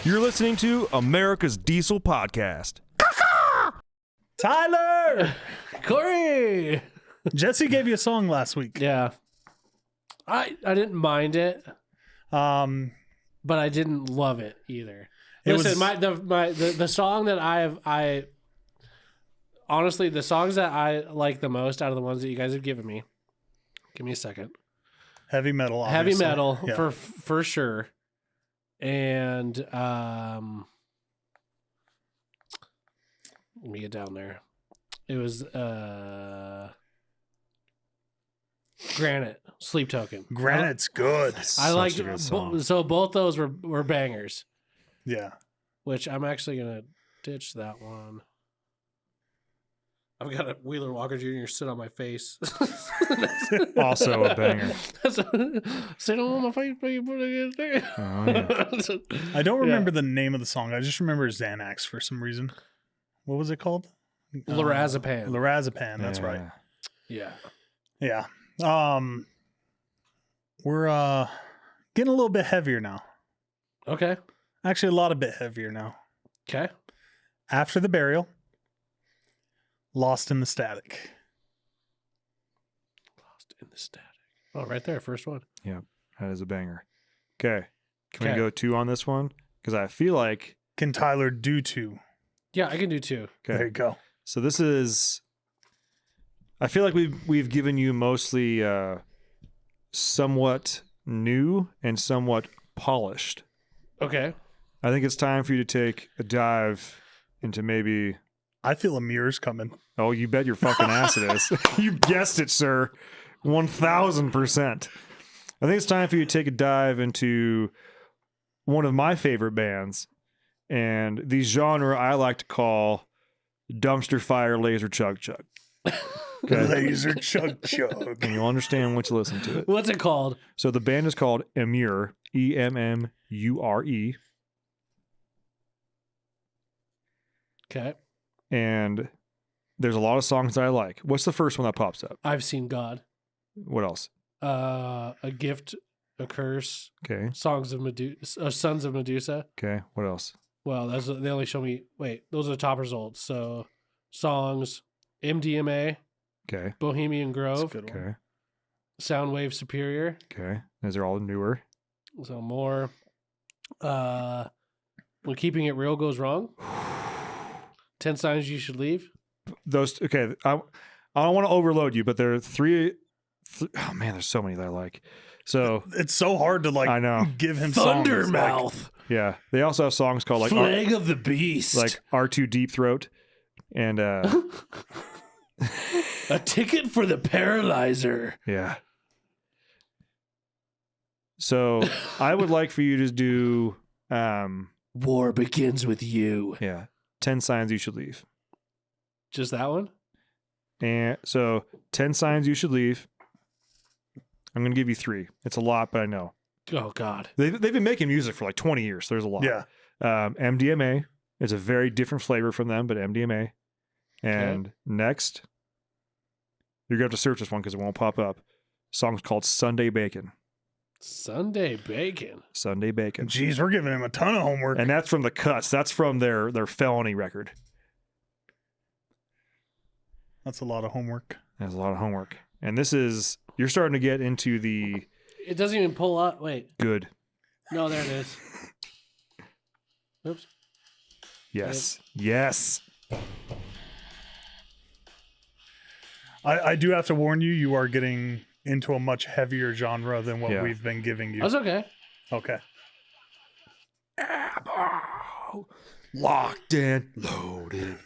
You're listening to America's Diesel Podcast. Tyler! Corey! Jesse gave you a song last week. Yeah. I didn't mind it, Um, but I didn't love it either. It Listen, was- the song that I honestly, the songs that I like the most out of the ones that you guys have given me. Give me a second. heavy metal, Heavy obviously. metal Yeah. for sure. And let me get down there. It was Granite, Sleep Token. Granite's good. I liked Such a good song. so both those were bangers, Yeah. which I'm actually gonna ditch that one. I've got a Wheeler Walker Jr. sit on my face. Also a banger. Sit on my face, but you put it in there. Oh, yeah. I don't remember the name of the song. I just remember Xanax for some reason. What was it called? Lorazepam. Lorazepam, that's right. Yeah. Yeah. We're getting a little bit heavier now. Okay. Actually, a lot bit heavier now. Okay. After the Burial, Lost in the Static. Lost in the Static. Oh, right there, first one. That is a banger. Okay. Can Okay. we go 2 on this one? Because I feel like, Can Tyler do two? Yeah, I can do 2. There okay. you go. So this is, I feel like we've given you mostly somewhat new and somewhat polished. Okay. I think it's time for you to take a dive into maybe, I feel a mirror's coming. oh, you bet your fucking ass it is. You guessed it, sir. 1000%. I think it's time for you to take a dive into one of my favorite bands and the genre I like to call dumpster fire laser chug chug. Okay. Laser chug chug. And you'll understand once you listen to it. What's it called? So the band is called Emmure, Emmure, Okay. and there's a lot of songs that I like. What's the first one that pops up? I've Seen God. What else? A Gift, a Curse, Okay. Songs of Medusa, Sons of Medusa. Okay. What else? Well, they only show me. Wait, those are the top results. So, songs, MDMA, Okay. Bohemian That's a Grove, good one. Okay. Soundwave Superior. Okay. Those are all newer. So more. When Keeping It Real Goes Wrong. 10 Signs You Should Leave. Those, okay. I don't want to overload you, but there are three. Oh man, there's so many that I like. So It's so hard to I know. give him songs. Thundermouth. Yeah, they also have songs called like Flag of the Beast. like R2 Deep Throat, and A Ticket for the Paralyzer. yeah. So I would like for you to do War Begins With You. 10 Signs You Should Leave. Just that one? And so 10 Signs You Should Leave. I'm going to give you 3. It's a lot, but I know. Oh, God. They've been making music for like 20 years. So there's a lot. Yeah. MDMA is a very different flavor from them, but MDMA. And next, you're going to have to search this one because it won't pop up. Song's called Sunday Bacon. Sunday Bacon. Sunday Bacon. Jeez, we're giving him a ton of homework. And that's from the Cuts. That's from their felony record. That's a lot of homework. That's a lot of homework. And this is, you're starting to get into the It doesn't even pull up. Wait. good. No, there it is. Oops. Yes. Yes. I do have to warn you, you are getting into a much heavier genre than what Yeah. we've been giving you. That's okay. Okay. Locked in, loaded.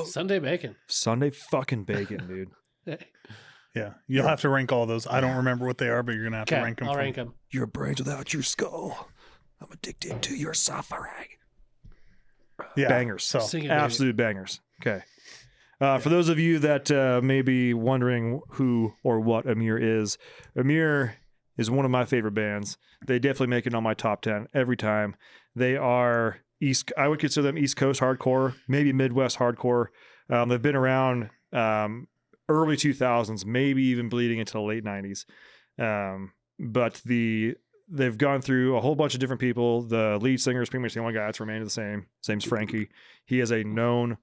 Sunday Bacon. Sunday fucking bacon, dude. Yeah. You'll have to rank all those. I don't remember what they are, but you're going to have to Okay, rank them. I'll rank them. Your brains without your skull. I'm addicted to your suffering. Yeah. Bangers. So, Sing it, baby. Absolute bangers. Okay. For those of you that may be wondering who or what Emmure is one of my favorite bands. They definitely make it on my top 10 every time. They are I would consider them East Coast hardcore, maybe Midwest hardcore. They've been around early 2000s, maybe even bleeding into the late 90s. But they've gone through a whole bunch of different people. The lead singer is pretty much the only guy that's remained the same. His name's Frankie. He is a known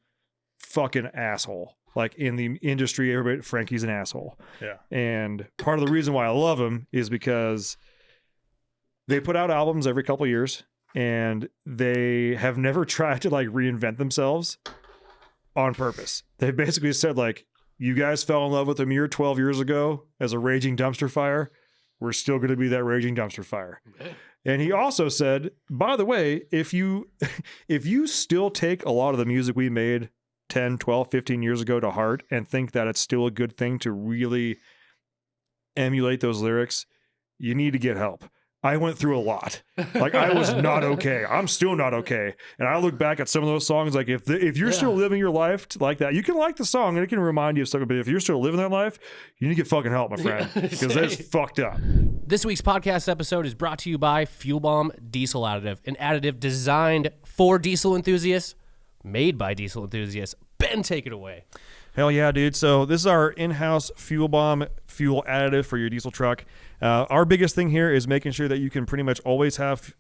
fucking asshole. Like in the industry, everybody, Frankie's an asshole. Yeah. And part of the reason why I love him is because they put out albums every couple of years, and they have never tried to like reinvent themselves on purpose. They basically said like, you guys fell in love with Amir 12 years ago as a raging dumpster fire. We're still going to be that raging dumpster fire. And he also said, by the way, if you still take a lot of the music we made 10, 12, 15 years ago to heart and think that it's still a good thing to really emulate those lyrics, you need to get help. I went through a lot. Like, I was not okay. I'm still not okay. And I look back at some of those songs, like if you're still living your life like that, you can like the song and it can remind you of something, but if you're still living that life, you need to get fucking help, my friend, because that's fucked up. This week's podcast episode is brought to you by Fuel Bomb Diesel Additive, an additive designed for diesel enthusiasts, made by diesel enthusiasts. Ben, take it away. Hell yeah, dude. So this is our in-house Fuel Bomb fuel additive for your diesel truck. Our biggest thing here is making sure that you can pretty much always have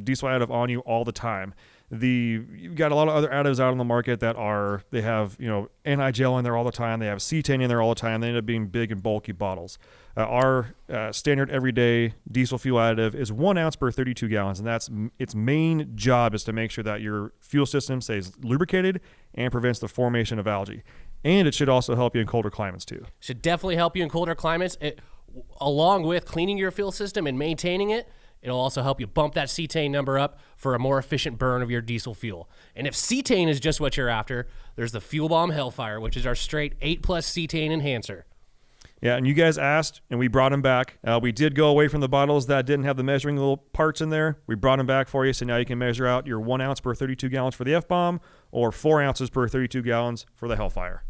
diesel additive on you all the time. You've got a lot of other additives out on the market that they have, anti-gel in there all the time. They have cetane in there all the time. They end up being big and bulky bottles. Our standard everyday diesel fuel additive is 1 ounce per 32 gallons, and that's its main job is to make sure that your fuel system stays lubricated and prevents the formation of algae. And it should also help you in colder climates too. Should definitely help you in colder climates. Along with cleaning your fuel system and maintaining it, it'll also help you bump that cetane number up for a more efficient burn of your diesel fuel. And if cetane is just what you're after, there's the Fuel Bomb Hellfire, which is our straight 8+ cetane enhancer. Yeah, and you guys asked, and we brought them back. We did go away from the bottles that didn't have the measuring little parts in there. We brought them back for you, so now you can measure out your 1 ounce per 32 gallons for the F-Bomb or 4 ounces per 32 gallons for the Hellfire.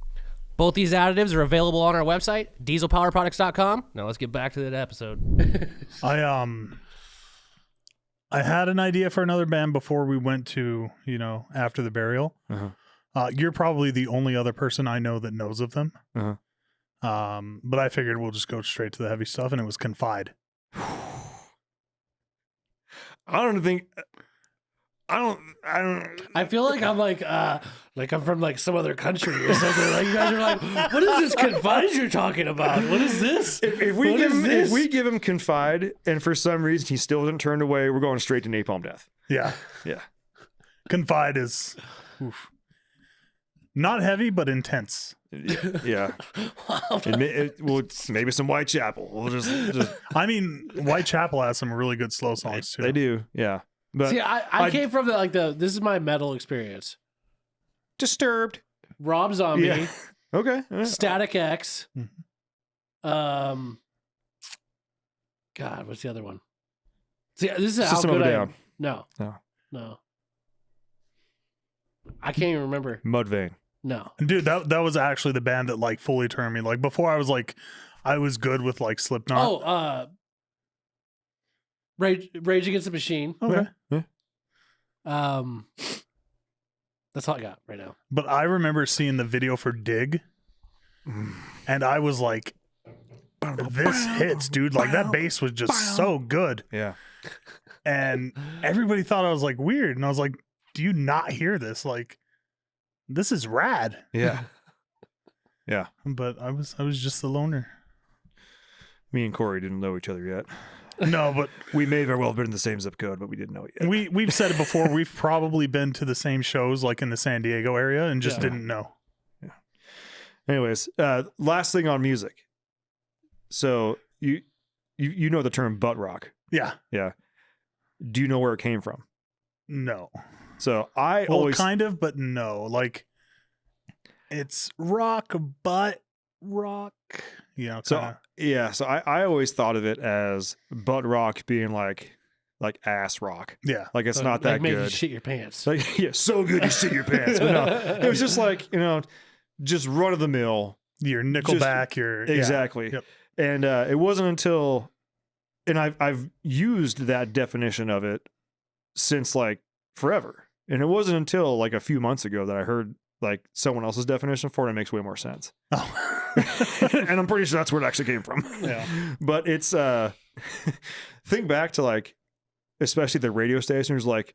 Both these additives are available on our website, dieselpowerproducts.com. Now let's get back to that episode. I had an idea for another band before we went to, after the burial. You're probably the only other person I know that knows of them. But I figured we'll just go straight to the heavy stuff, and it was Confide. I feel like I'm like I'm from like some other country or something. Like you guys are like, what is this Confide you're talking about? What is this? If we give him Confide, and for some reason he still isn't turned away, we're going straight to Napalm Death. Yeah. Confide is not heavy, but intense. Yeah. Maybe some Whitechapel. We'll just. I mean, Whitechapel has some really good slow songs too. They do. Yeah. But see, I came from this is my metal experience. Disturbed. Rob Zombie. Yeah. Okay. Static X. Mm-hmm. God, what's the other one? See, this is System how of good a I Down. am. No. I can't even remember. Mudvayne. No. Dude, that was actually the band that like fully turned me. Like before I was good with like Slipknot. Rage Against the Machine. Okay. Yeah. That's all I got right now. But I remember seeing the video for Dig, and I was like, this hits, dude. Like that bass was just so good. Yeah. And everybody thought I was like weird. And I was like, do you not hear this? Like, this is rad. Yeah. Yeah. But I was just the loner. Me and Corey didn't know each other yet. No, but we may very well have been in the same zip code, but we didn't know it yet. We've said it before. We've probably been to the same shows like in the San Diego area and just didn't know. Yeah. Anyways, last thing on music. So you know the term butt rock. Yeah. Yeah. Do you know where it came from? No. So I always kind of, but no. Like it's rock, butt rock. So I always thought of it as butt rock being like ass rock. Yeah. Like it's So, not that like make good. you shit your pants. Like, so good you shit your pants. But no, it was just like, just run of the mill. Your Nickelback, exactly. Yep. And it wasn't until, and I've used that definition of it since like forever. And it wasn't until like a few months ago that I heard like someone else's definition for it. And it makes way more sense. Oh. And I'm pretty sure that's where it actually came from. Yeah. But it's think back to like, especially the radio stations, like,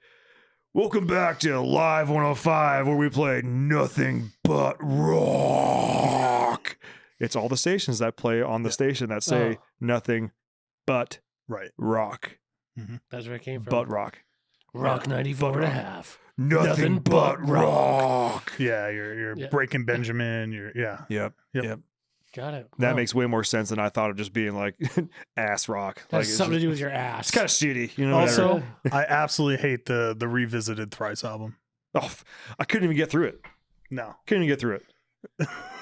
welcome back to Live 105, where we play nothing but rock. It's all the stations that play on the station that say nothing but Right. rock. That's where it came from. But rock. Rock 94 and a half. Nothing but rock. Yeah, you're Breaking Benjamin. Yep. Got it. That Wow. makes way more sense than I thought of just being like ass rock. Has Like, it's something to do with your ass. kind of shitty, you know. Also, whatever. I absolutely hate the revisited Thrice album. Oh, I couldn't even get through it. No. Couldn't even get through it.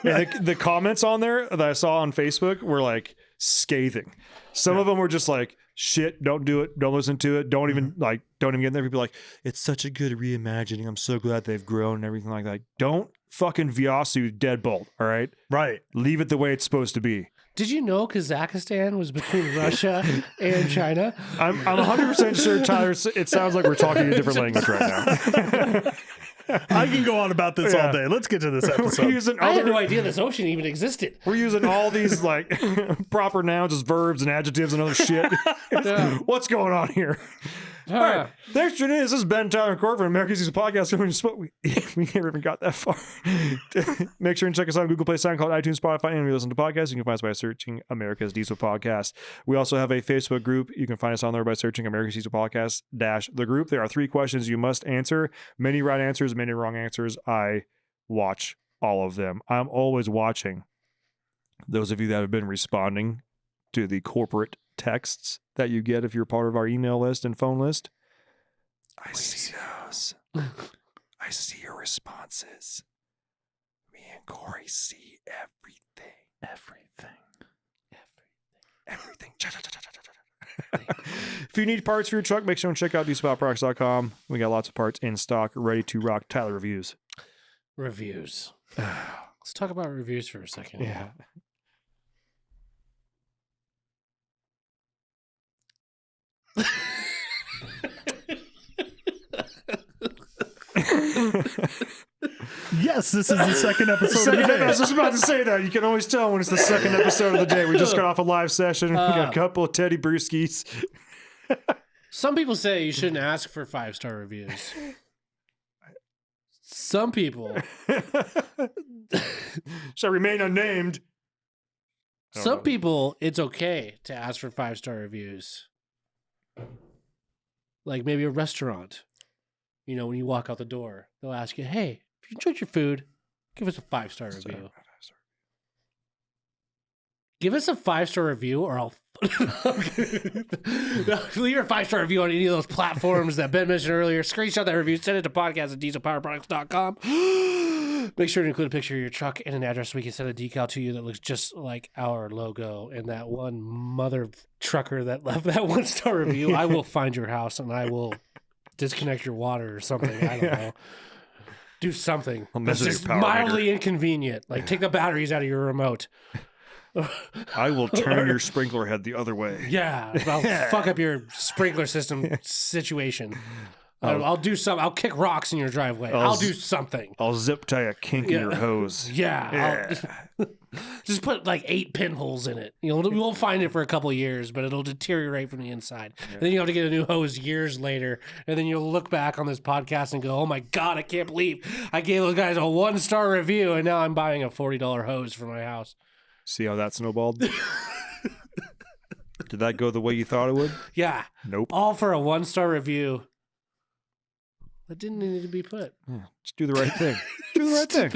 And the comments on there that I saw on Facebook were like scathing. Some of them were just like, shit, don't do it, don't listen to it, don't even get in there. People are like, it's such a good reimagining, I'm so glad they've grown and everything like that. Don't fucking Vyasu deadbolt, all right? Right. Leave it the way it's supposed to be. Did you know Kazakhstan was between Russia and China? I'm 100% sure, Tyler, it sounds like we're talking a different language right now. I can go on about this all day. Let's get to this We're episode. using I had no idea this ocean even existed. We're using all these like proper nouns as verbs and adjectives and other shit. Yeah. What's going on here? All right. Thanks for tuning in. This is Ben, Tyler, and Corey from America's Easy Podcast. We never even got that far. Make sure and check us out on Google Play, SoundCloud, iTunes, Spotify, and we listen to podcasts. You can find us by searching America's Diesel Podcast. We also have a Facebook group. You can find us on there by searching America's Diesel Podcast -the group. There are 3 questions you must answer. Many right answers, many wrong answers. I watch all of them. I'm always watching. Those of you that have been responding to the corporate texts that you get if you're part of our email list and phone list, I see those. I see your responses. Me and Corey see everything. Everything. If you need parts for your truck, make sure and check out dieselpowerproducts.com. We got lots of parts in stock, ready to rock. Tyler reviews. Reviews. Let's talk about reviews for a second. Yeah. Yes, this is the second episode of the I day. was just about to say that. You can always tell when it's the second episode of the day. We just got off a live session. We got a couple of Teddy Brewskis. Some people say you shouldn't ask for 5-star reviews. Some people. Shall remain unnamed. I don't Some know. people, it's okay to ask for 5-star reviews. Like maybe a restaurant. You know, when you walk out the door, they'll ask you, hey, if you enjoyed your food, give us a 5-star review. Give us a 5-star review or I'll leave your 5-star review on any of those platforms that Ben mentioned earlier. Screenshot that review, send it to podcast@dieselpowerproducts.com. Make sure to include a picture of your truck and an address so we can send a decal to you that looks just like our logo. And that one mother trucker that left that 1-star review, I will find your house and I will disconnect your water or something. I don't know. Do something. I'll mess It's with just your power mildly inconvenient. Like take the batteries out of your remote. I will turn your sprinkler head the other way. Yeah, I'll fuck up your sprinkler system situation. I'll do something. I'll kick rocks in your driveway. I'll do something. I'll zip tie a kink in your hose. Yeah. Just put like 8 pinholes in it. You know, we won't find it for a couple of years, but it'll deteriorate from the inside. And then you have to get a new hose years later. And then you'll look back on this podcast and go, oh my God, I can't believe I gave those guys a 1-star review. And now I'm buying a $40 hose for my house. See how that snowballed? Did that go the way you thought it would? Yeah. Nope. All for a 1-star review. That didn't need to be put. Yeah, just do the right thing. Do the right thing.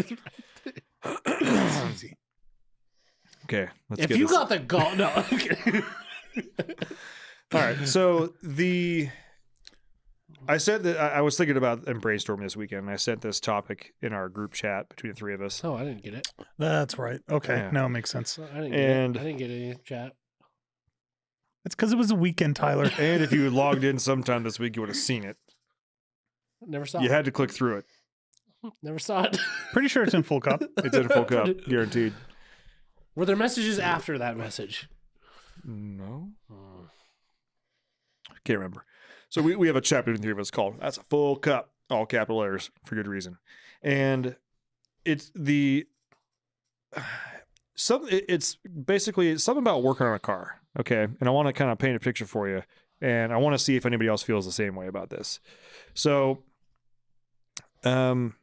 Okay, let's If get you this. got the goal, no. Okay. All right, so I said that I was thinking about and brainstorming this weekend. And I sent this topic in our group chat between the 3 of us. Oh, I didn't get it. That's right. Okay. Yeah. Now it makes sense. I didn't And- get it. I didn't get any chat. It's because it was a weekend, Tyler. And if you had logged in sometime this week, you would have seen it. Never saw You it. had to click through it. Never saw it. Pretty sure it's in full cup. It's in full cup, guaranteed. Were there messages after that message? No, can't remember. So we have a chat between the 3 of us called "That's a Full Cup," all capital letters for good reason, and it's the it's basically something about working on a car. Okay. And I want to kind of paint a picture for you. And I want to see if anybody else feels the same way about this. So, I've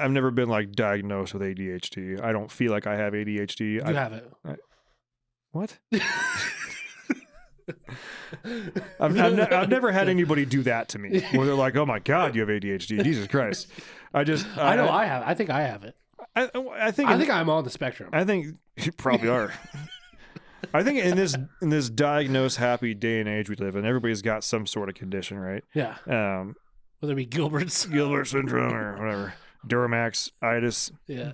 never been like diagnosed with ADHD. I don't feel like I have ADHD. You have it. What? I've never had anybody do that to me where they're like, "Oh my God, you have ADHD." Jesus Christ. I know I have. I think I have it. I think I'm on the spectrum. I think you probably are. I think in this diagnosed happy day and age we live in, everybody's got some sort of condition, right? Yeah. Whether it be Gilbert syndrome or whatever, Duramax-itis. Yeah.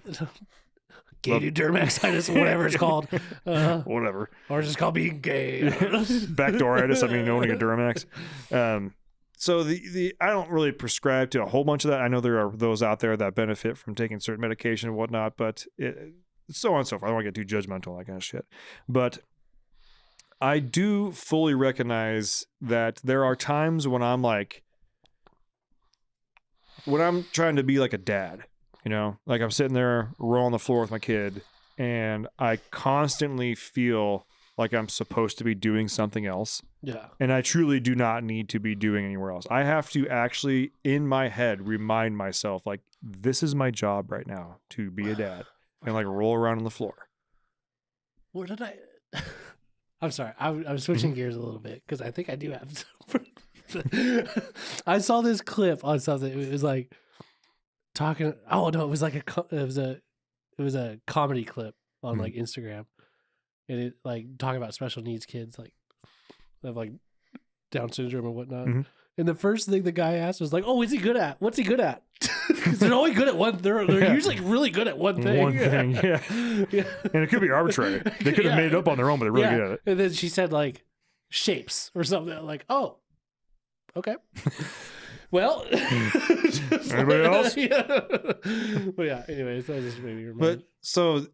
Gay Duramax-itis, whatever it's called. Whatever. Or it's just called being gay. Backdoor-itis, owning a Duramax. So the I don't really prescribe to a whole bunch of that. I know there are those out there that benefit from taking certain medication and whatnot, but so on and so forth. I don't want to get too judgmental on that kind of shit. But I do fully recognize that there are times when I'm trying to be like a dad, like I'm sitting there rolling the floor with my kid and I constantly feel like I'm supposed to be doing something else. Yeah. And I truly do not need to be doing anywhere else. I have to actually, in my head, remind myself, like, this is my job right now, to be a dad. And, like, roll around on the floor. What did I... I'm sorry. I'm switching gears a little bit, because I think I do have... I saw this clip on something. It was, like, talking... Oh, no, it was like it was a comedy clip on, like, Instagram. And it like talking about special needs kids, like have like Down syndrome and whatnot. Mm-hmm. And the first thing the guy asked was like, "Oh, what's he good at? What's he good at?" Because they're always good at one. They're usually really good at one thing. Yeah. And it could be arbitrary. They could have made it up on their own, but they're really good at it. And then she said like shapes or something. Like, oh, okay. Well, anybody else? But yeah. Anyways, that just made me remember. But so.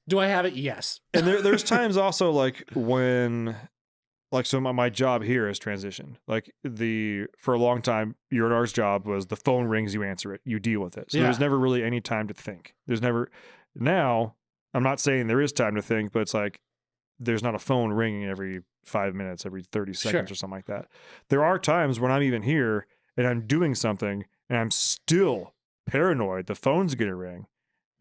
Do I have it? Yes. And there's times also like when, like, so my job here has transitioned. Like for a long time, Urinar's job was the phone rings, you answer it, you deal with it. So there's never really any time to think. Now, I'm not saying there is time to think, but it's like, there's not a phone ringing every 5 minutes, every 30 seconds or something like that. There are times when I'm even here and I'm doing something and I'm still paranoid the phone's going to ring.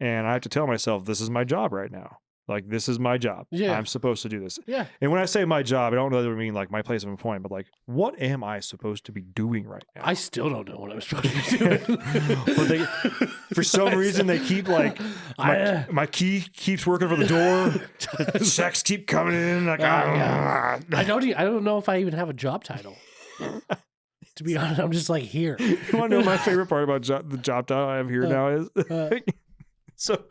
And I have to tell myself, this is my job right now. Like, this is my job. Yeah. I'm supposed to do this. Yeah. And when I say my job, I don't really mean like my place of employment, but like, what am I supposed to be doing right now? I still don't know what I'm supposed to be doing. But for some reason, they keep like, my key keeps working for the door. Checks keep coming in. Like, I don't know if I even have a job title. To be honest, I'm just like here. You want to know my favorite part about the job title I have here now is? So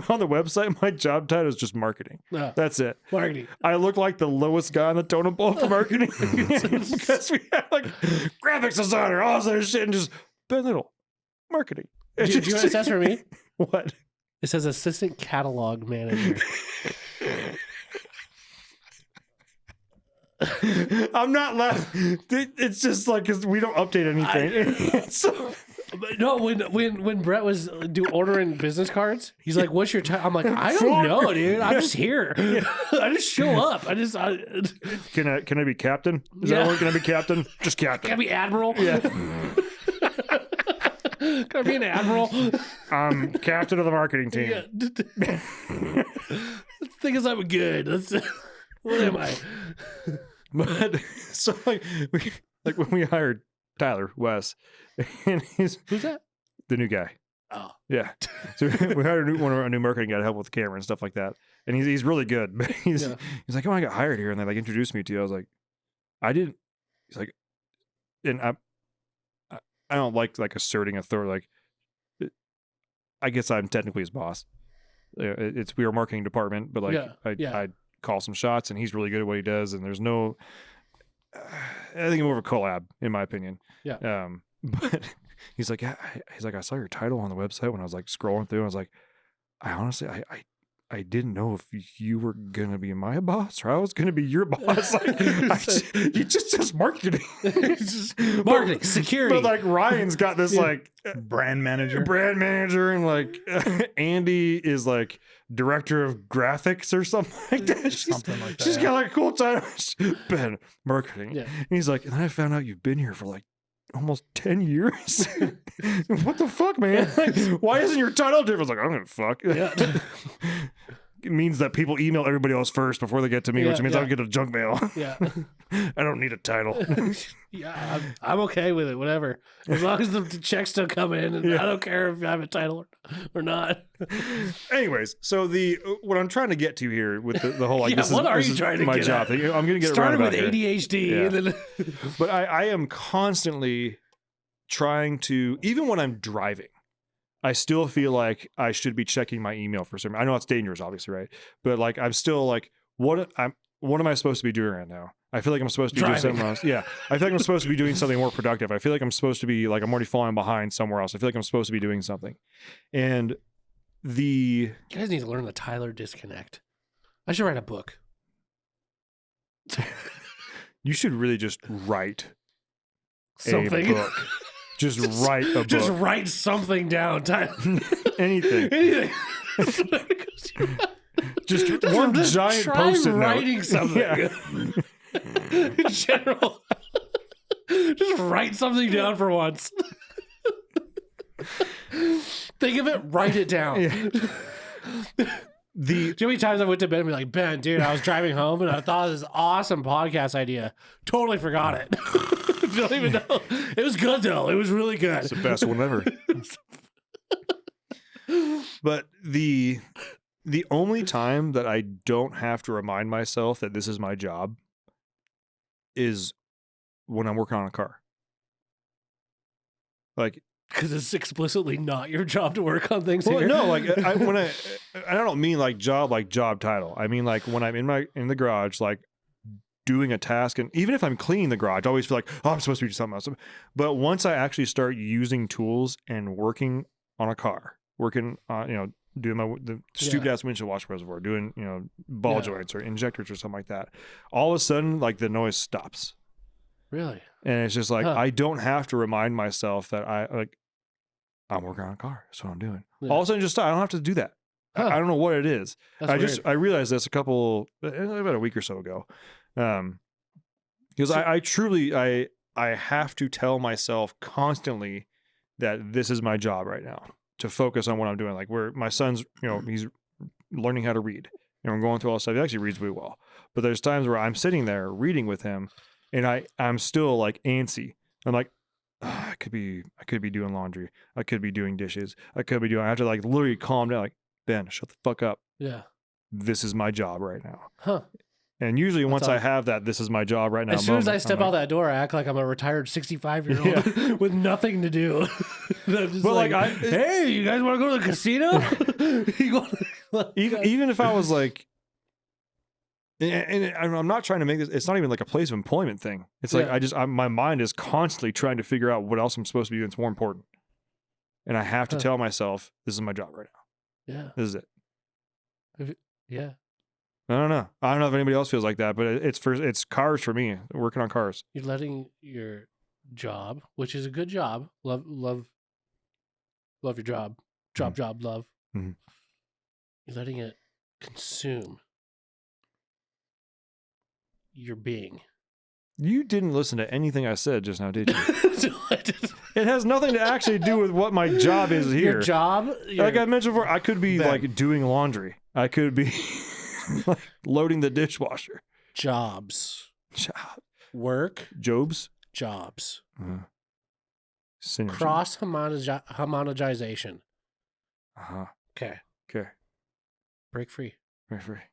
on the website, my job title is just marketing. That's it. Marketing. I look like the lowest guy on the totem pole for marketing because we have like graphics designer, all this other shit, and just Ben Little, marketing. Do you know what it says for me? What? It says assistant catalog manager. I'm not laughing. It's just like because we don't update anything. So. No, when Brett was ordering business cards, he's like, "What's your time?" I'm like, "I don't know, dude. I'm just here. I just show up. Can I be captain? Is that what? Can I be captain? Just captain. Can I be admiral? Yeah. Can I be an admiral? I'm captain of the marketing team. Yeah. The thing is, I'm good. What am I? But so like when we hired Tyler West, and who's that? The new guy. Oh, yeah. So we hired a new marketing guy to help with the camera and stuff like that, and he's really good. But he's like, "Oh, I got hired here," and they like introduced me to you. I was like, "I didn't." He's like, and I don't like asserting authority. Like, I guess I'm technically his boss. We are a marketing department, but I call some shots, and he's really good at what he does. And there's no. I think more of a collab, in my opinion. Yeah. But he's like, I saw your title on the website when I was like scrolling through. And I was like, I honestly, I didn't know if you were gonna be my boss or I was gonna be your boss. Like, you just marketing, Marketing, security. But like Ryan's got this like Brand manager. and like Andy is like director of graphics or something like that. Something like that, She's yeah. got like a cool title. Ben, marketing. Yeah. And he's like, and then I found out you've been here for like almost 10 years. What the fuck, man? Like, why isn't your title different? I was like, I don't give a fuck. Yeah. It means that people email everybody else first before they get to me, which Yeah, means yeah. I don't get a junk mail. Yeah. I don't need a title. Yeah, I'm okay with it. Whatever, as long as the checks still come in, and Yeah. I don't care if I have a title or not. Anyways, so what I'm trying to get to here with the whole like Yeah, this what are is you trying to my get job at? thing. I'm gonna get Started around with about here. ADHD, Yeah. and then But I am constantly trying to, even when I'm driving, I still feel like I should be checking my email for some. I know it's dangerous, obviously, right? But like, I'm still like, what am I supposed to be doing right now? I feel like I'm supposed to be doing Driving. something else. Yeah, I feel like I'm supposed to be doing something more productive. I feel like I'm supposed to be like I'm already falling behind somewhere else. I feel like I'm supposed to be doing something, and you guys need to learn the Tyler disconnect. I should write a book. you should really just write Something. a book. Just write a book. Just write something down, Tyler. Anything. Anything. Just one Just giant try post-it note. writing something. Yeah. In general. Just write something down for once. Think of it, write it down. Yeah. Do you know how many times I went to bed and be like, Ben, dude, I was driving home and I thought of this awesome podcast idea. Totally forgot it. Don't even know. It was good though. It was really good. It's the best one ever. But the only time that I don't have to remind myself that this is my job is when I'm working on a car. Like, Because it's explicitly not your job to work on things well, here. no, like I don't mean like job title. I mean like when I'm in the garage, like doing a task, and even if I'm cleaning the garage, I always feel like, oh, I'm supposed to be doing something else. But once I actually start using tools and working on a car, working on, doing the stupid ass windshield washer reservoir, doing, ball Yeah. joints or injectors or something like that, all of a sudden, like the noise stops. Really? And it's just like, Huh. I don't have to remind myself that I'm working on a car. That's what I'm doing. Yeah. All of a sudden, just stop. I don't have to do that. Huh. I don't know what it is. That's weird. I realized this about a week or so ago. Because I truly, I have to tell myself constantly that this is my job right now, to focus on what I'm doing. Like where my son's, he's learning how to read, and we're going through all this stuff. He actually reads really well, but there's times where I'm sitting there reading with him, and I'm still like antsy. I'm like, I could be doing laundry. I could be doing dishes. I have to like literally calm down. Like, Ben, shut the fuck up. Yeah. This is my job right now. Huh. And usually once all. I have that, this is my job right now. As soon as I moment, step I'm out like, that door, I act like I'm a retired 65-year-old with nothing to do. And I'm just But, like, hey, you guys want to go to the casino? even if I was like, and I'm not trying to make this, it's not even like a place of employment thing. It's like, Yeah. my mind is constantly trying to figure out what else I'm supposed to be doing. It's more important. And I have to Huh. tell myself, this is my job right now. Yeah. This is it. Yeah. I don't know. I don't know if anybody else feels like that, but it's cars for me, working on cars. You're letting your job, which is a good job, love your job, love. Mhm. You're letting it consume your being. You didn't listen to anything I said just now, did you? So I didn't- It has nothing to actually do with what my job is here. Your job, Like I mentioned before, I could be Ben. like doing laundry. I could be like loading the dishwasher. jobs, work, Jobs. jobs, Synergy. cross homogenization. Uh-huh. Okay, Okay. break free, Right.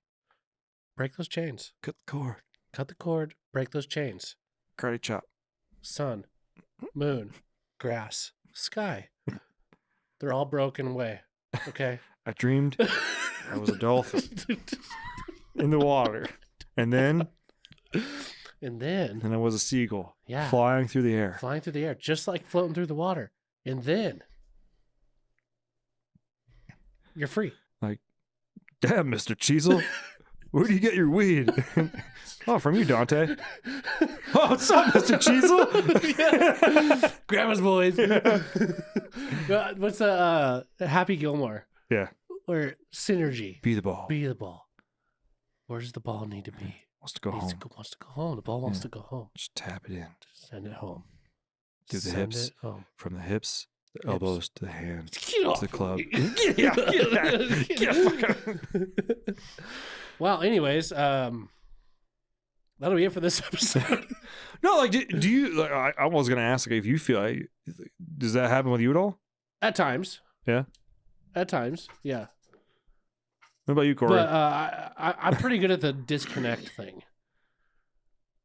break those chains, Cut the cord. cut the cord, break those chains. Karate chop. Sun, moon, grass, sky. They're all broken away. Okay. I dreamed I was a dolphin in the water. And then I was a seagull. Yeah. Flying through the air. Flying through the air, just like floating through the water. And then you're free. Damn, Mr. Cheezel. Where do you get your weed? Oh, from you, Dante. Oh, what's up, Mr. Cheezel? Grandma's boys. What's the Happy Gilmore? Yeah. Or Synergy? Be the ball. Be the ball. Where does the ball need to be? Wants to go home. Wants to go home. The ball wants to go home. Just tap it in. Send it home. Through the Send hips. it home. From the hips, the elbows to the hand. Get off the club. Well, anyways, that'll be it for this episode. No, like, do you? Like, I was gonna ask if you feel like, does that happen with you at all? At times. Yeah. At times, yeah. What about you, Corey? But I'm pretty good at the disconnect thing.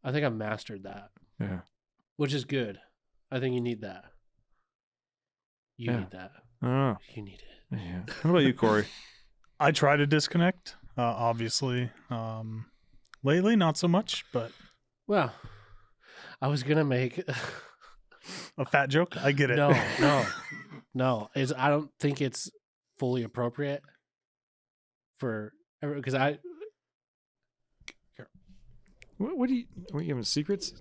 I think I've mastered that, yeah. which is good. I think you need that. You Yeah. need that. I don't know. You need it. Yeah. What about you, Corey? I try to disconnect. Obviously, lately not so much, but Well, I was gonna make a fat joke. I get it. no. I don't think it's fully appropriate for because I. What are you giving secrets?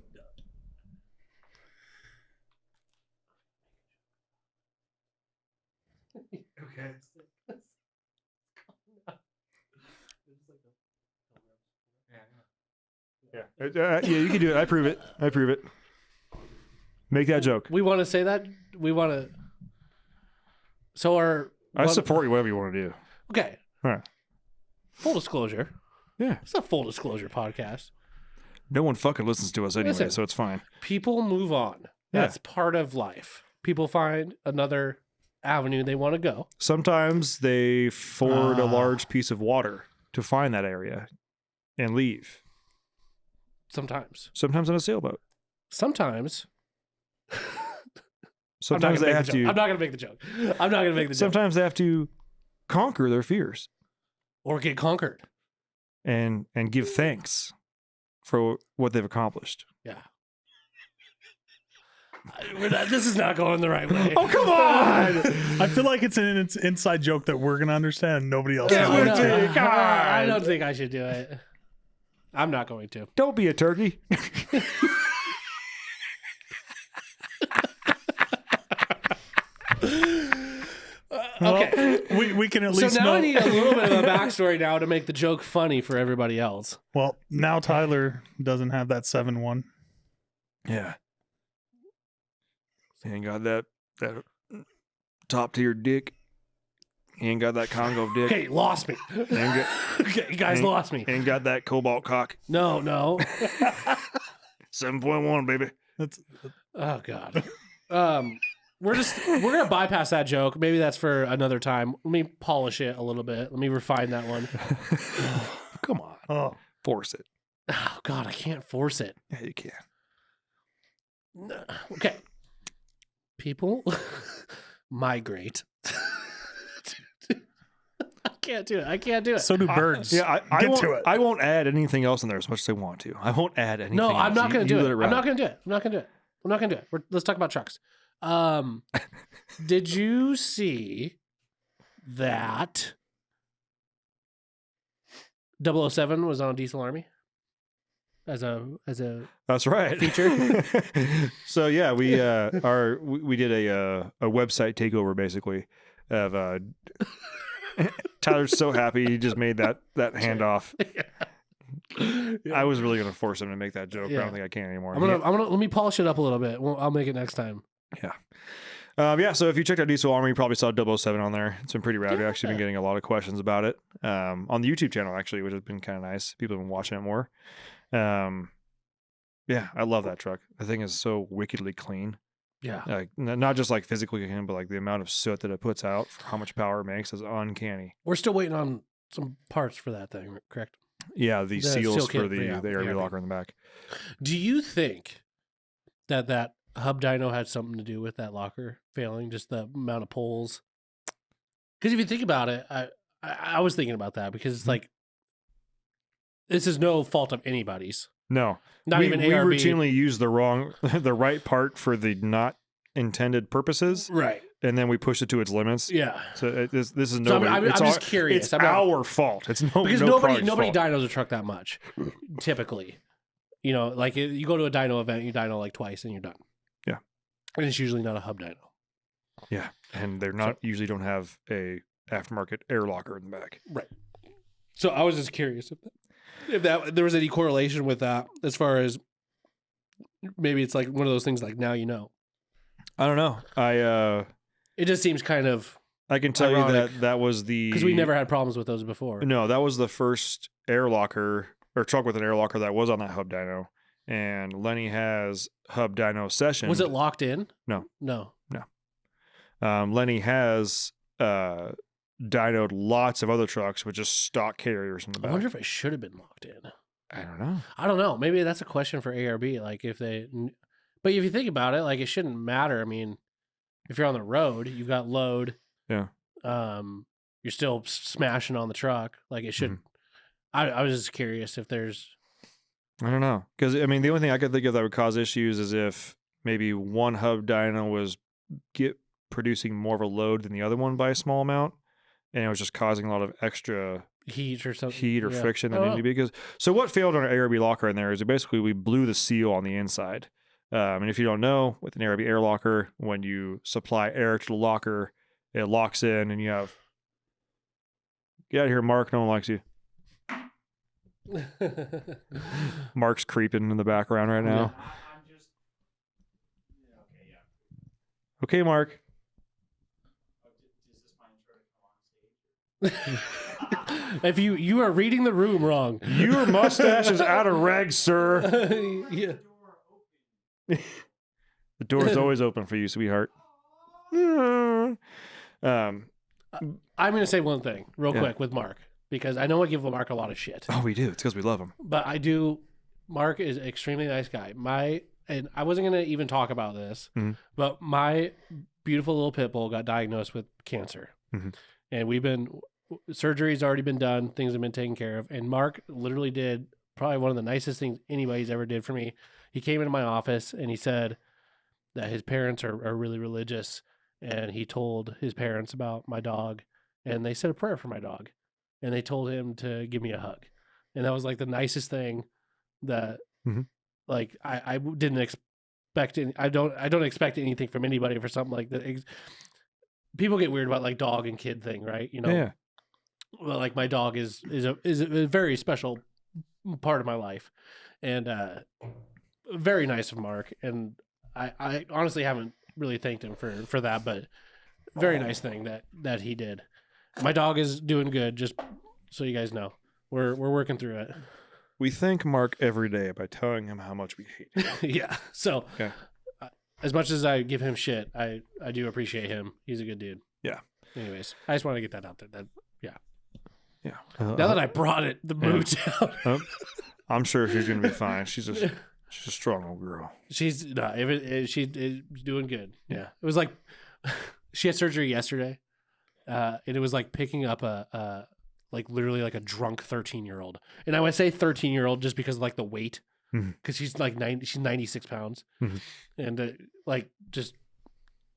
Okay. Yeah, you can do it. I prove it. Make that joke. We want to say that. We want to. So I support you, whatever you want to do. Okay. All right. Full disclosure. Yeah. It's a full disclosure podcast. No one fucking listens to us anyway, Listen. so it's fine. People move on. Yeah. That's part of life. People find another avenue they want to go. Sometimes they ford a large piece of water to find that area and leave. Sometimes. Sometimes on a sailboat. Sometimes. Sometimes they have to. I'm not going to make the joke. I'm not going to make the joke. Sometimes they have to conquer their fears Or get conquered. and give thanks for what they've accomplished. Yeah. This is not going the right way. Oh, come on! I feel like it's an inside joke that we're gonna understand. And nobody else. Yeah, knows. we're doing- God. I don't think I should do it. I'm not going to. Don't be a turkey. Okay. We can at So least now know. I need a little bit of a backstory now to make the joke funny for everybody else. Well, now Tyler doesn't have that 7-1. Yeah. He ain't got that top tier dick. He ain't got that Congo dick. Okay, lost me. He ain't got, Okay, you guys lost me. he ain't got that cobalt cock. No. 7.1, baby. That's Oh God. We're gonna bypass that joke. Maybe that's for another time. Let me polish it a little bit. Let me refine that one. Come on. oh Force it. Oh God, I can't force it. Yeah, you can. No. Okay. People migrate. I can't do it. so do birds. Yeah, I Get won't, to it. I won't add anything else in there as much as I want to. I won't add anything No, I'm else. not going to You do let it. I'm ride. not going to do it. I'm not going to do it. Let's talk about trucks. Did you see that 007 was on Diesel Army as a That's right. feature? So yeah, we did a website takeover basically of Tyler's so happy he just made that handoff. I was really gonna force him to make that joke, but I Yeah. don't think I can anymore. I'm gonna let me polish it up a little bit. I'll make it next time. Yeah. So if you checked out Diesel Army, you probably saw 007 on there. It's been pretty rad. We've actually been getting a lot of questions about it on the YouTube channel, actually, which has been kind of nice. People have been watching it more. Yeah, I love that truck. The thing is so wickedly clean. Yeah. Like not just like physically clean, but like the amount of soot that it puts out for how much power it makes is uncanny. We're still waiting on some parts for that thing, correct? Yeah, the The seals seal for kit, the yeah, ARB yeah. locker in the back. Do you think that hub dyno had something to do with that locker failing? Just the amount of poles? Because if you think about it, I was thinking about that because it's like this is no fault of anybody's. No, Not we even ARB. routinely use the right part for the not intended purposes. Right. and then we pushed it to its limits. Yeah. So this is So nobody. I'm it's just curious. It's I'm not- our fault. It's Because no nobody fault. dynos a truck that much, typically. You know, like you go to a dyno event, you dyno like twice, and you're done. Yeah. And it's usually not a hub dyno. Yeah, and they're not usually don't have a aftermarket air locker in the back. Right. So I was just curious if there was any correlation with that, as far as maybe it's like one of those things like now you know. I don't know. It just seems kind of I can tell you ironic. that was the because we never had problems with those before. No, that was the first air locker or truck with an air locker that was on that hub dyno. And Lenny has hub dyno session. Was it locked in? No. No. Lenny has dynoed lots of other trucks with just stock carriers in the I back. wonder if it should have been locked in. I don't know. I don't know. Maybe that's a question for ARB. Like if they, but if you think about it, like it shouldn't matter. I mean, if you're on the road, you've got load. Yeah. You're still smashing on the truck. Like it should. I was just curious if there's. I don't know. Because, I mean, the only thing I could think of that would cause issues is if maybe one hub dyno was producing more of a load than the other one by a small amount. And it was just causing a lot of extra heat or something. heat or Yeah. friction that Oh, needed to be. Because, so what failed on our ARB locker in there is basically we blew the seal on the inside. And if you don't know, with an ARB air locker, when you supply air to the locker, it locks in and you have, get out of here, Mark. No one likes you. Mark's creeping in the background right now. Okay, Mark. If you are reading the room wrong. Your mustache is out of rag, sir. Yeah. The door is always open for you, sweetheart. I'm going to say one thing real Yeah. quick with Mark, because I know I give Mark a lot of shit, Oh, we do. It's because we love him. but I do. Mark is an extremely nice guy. And I wasn't going to even talk about this, Mhm. but my beautiful little pit bull got diagnosed with cancer. Mhm. And surgery's already been done. Things have been taken care of. And Mark literally did probably one of the nicest things anybody's ever did for me. He came into my office and he said that his parents are really religious. And he told his parents about my dog, and they said a prayer for my dog, and they told him to give me a hug. And that was like the nicest thing that Mhm. like I didn't expect I don't expect anything from anybody for something like that. People get weird about like dog and kid thing, right? You know, Yeah. well, like my dog is a very special part of my life, and very nice of Mark. And I honestly haven't really thanked him for that, but very nice thing that he did. My dog is doing good, just so you guys know. We're working through it. We thank Mark every day by telling him how much we hate him. Yeah. So Okay. as much as I give him shit, I do appreciate him. He's a good dude. Yeah. Anyways, I just want to get that out there. That Yeah. now that I brought it, the mood down. I'm sure she's going to be fine. She's a strong old girl. She's she's doing good. Yeah. It was like she had surgery yesterday, and it was like picking up a like literally like a drunk 13-year-old. And I would say 13-year-old just because of like the weight, Mhm. because she's like 96 pounds, Mhm. and like just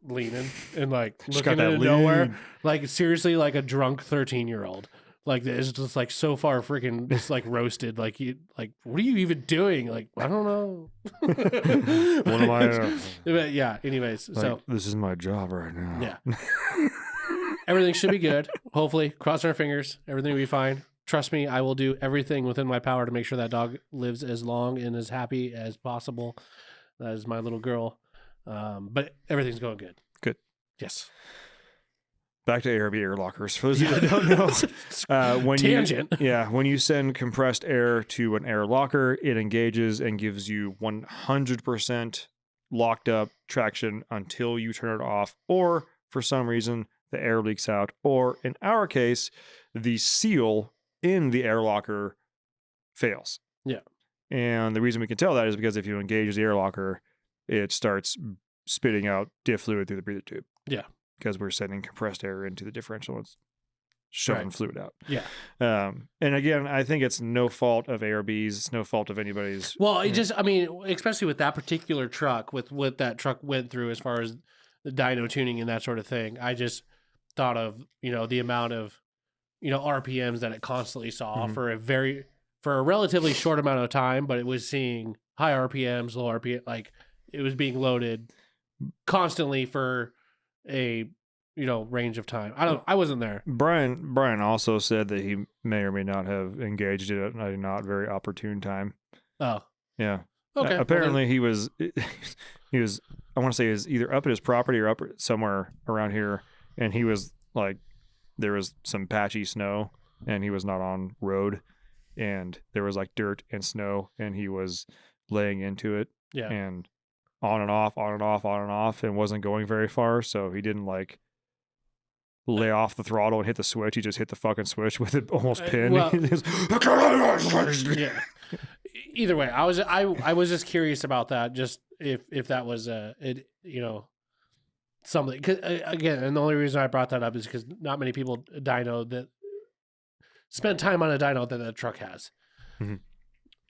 leaning and like She's looking got that into nowhere, lean. like seriously like a drunk 13-year-old. Like it's just like so far freaking just like roasted. Like what are you even doing? Like I don't know. What am I? But yeah. Anyways, so This is my job right now. yeah, everything should be good. Hopefully, crossing our fingers, everything will be fine. Trust me, I will do everything within my power to make sure that dog lives as long and as happy as possible. That is my little girl. But everything's going good. Good. Yes. Back to ARB air lockers. For those of you that don't know, when Tangent. when you send compressed air to an air locker, it engages and gives you 100% locked up traction until you turn it off, or for some reason the air leaks out, or in our case, the seal in the air locker fails. Yeah. And the reason we can tell that is because if you engage the air locker, it starts spitting out diff fluid through the breather tube. Yeah. Because we're sending compressed air into the differential. It's shoving Right. fluid out. Yeah. And again, I think it's no fault of ARB's. It's no fault of anybody's. Well, it just, I mean, especially with that particular truck, with what that truck went through as far as the dyno tuning and that sort of thing. I just thought of, the amount of, RPMs that it constantly saw for a relatively short amount of time, but it was seeing high RPMs, low RPM, like it was being loaded constantly for a, range of time. I wasn't there. Brian also said that he may or may not have engaged it at a not very opportune time. Oh, Yeah. okay. Apparently he was I want to say is either up at his property or up somewhere around here, and he was like, there was some patchy snow and he was not on road, and there was like dirt and snow and he was laying into it, Yeah. and on and off, and wasn't going very far, so he didn't like lay off the throttle and hit the switch. He just hit the fucking switch with it almost pinned. well- Yeah. Either way, I was just curious about that. Just if that was something. 'Cause, again, and the only reason I brought that up is because not many people dyno that spend time on a dyno that the truck has. Mhm.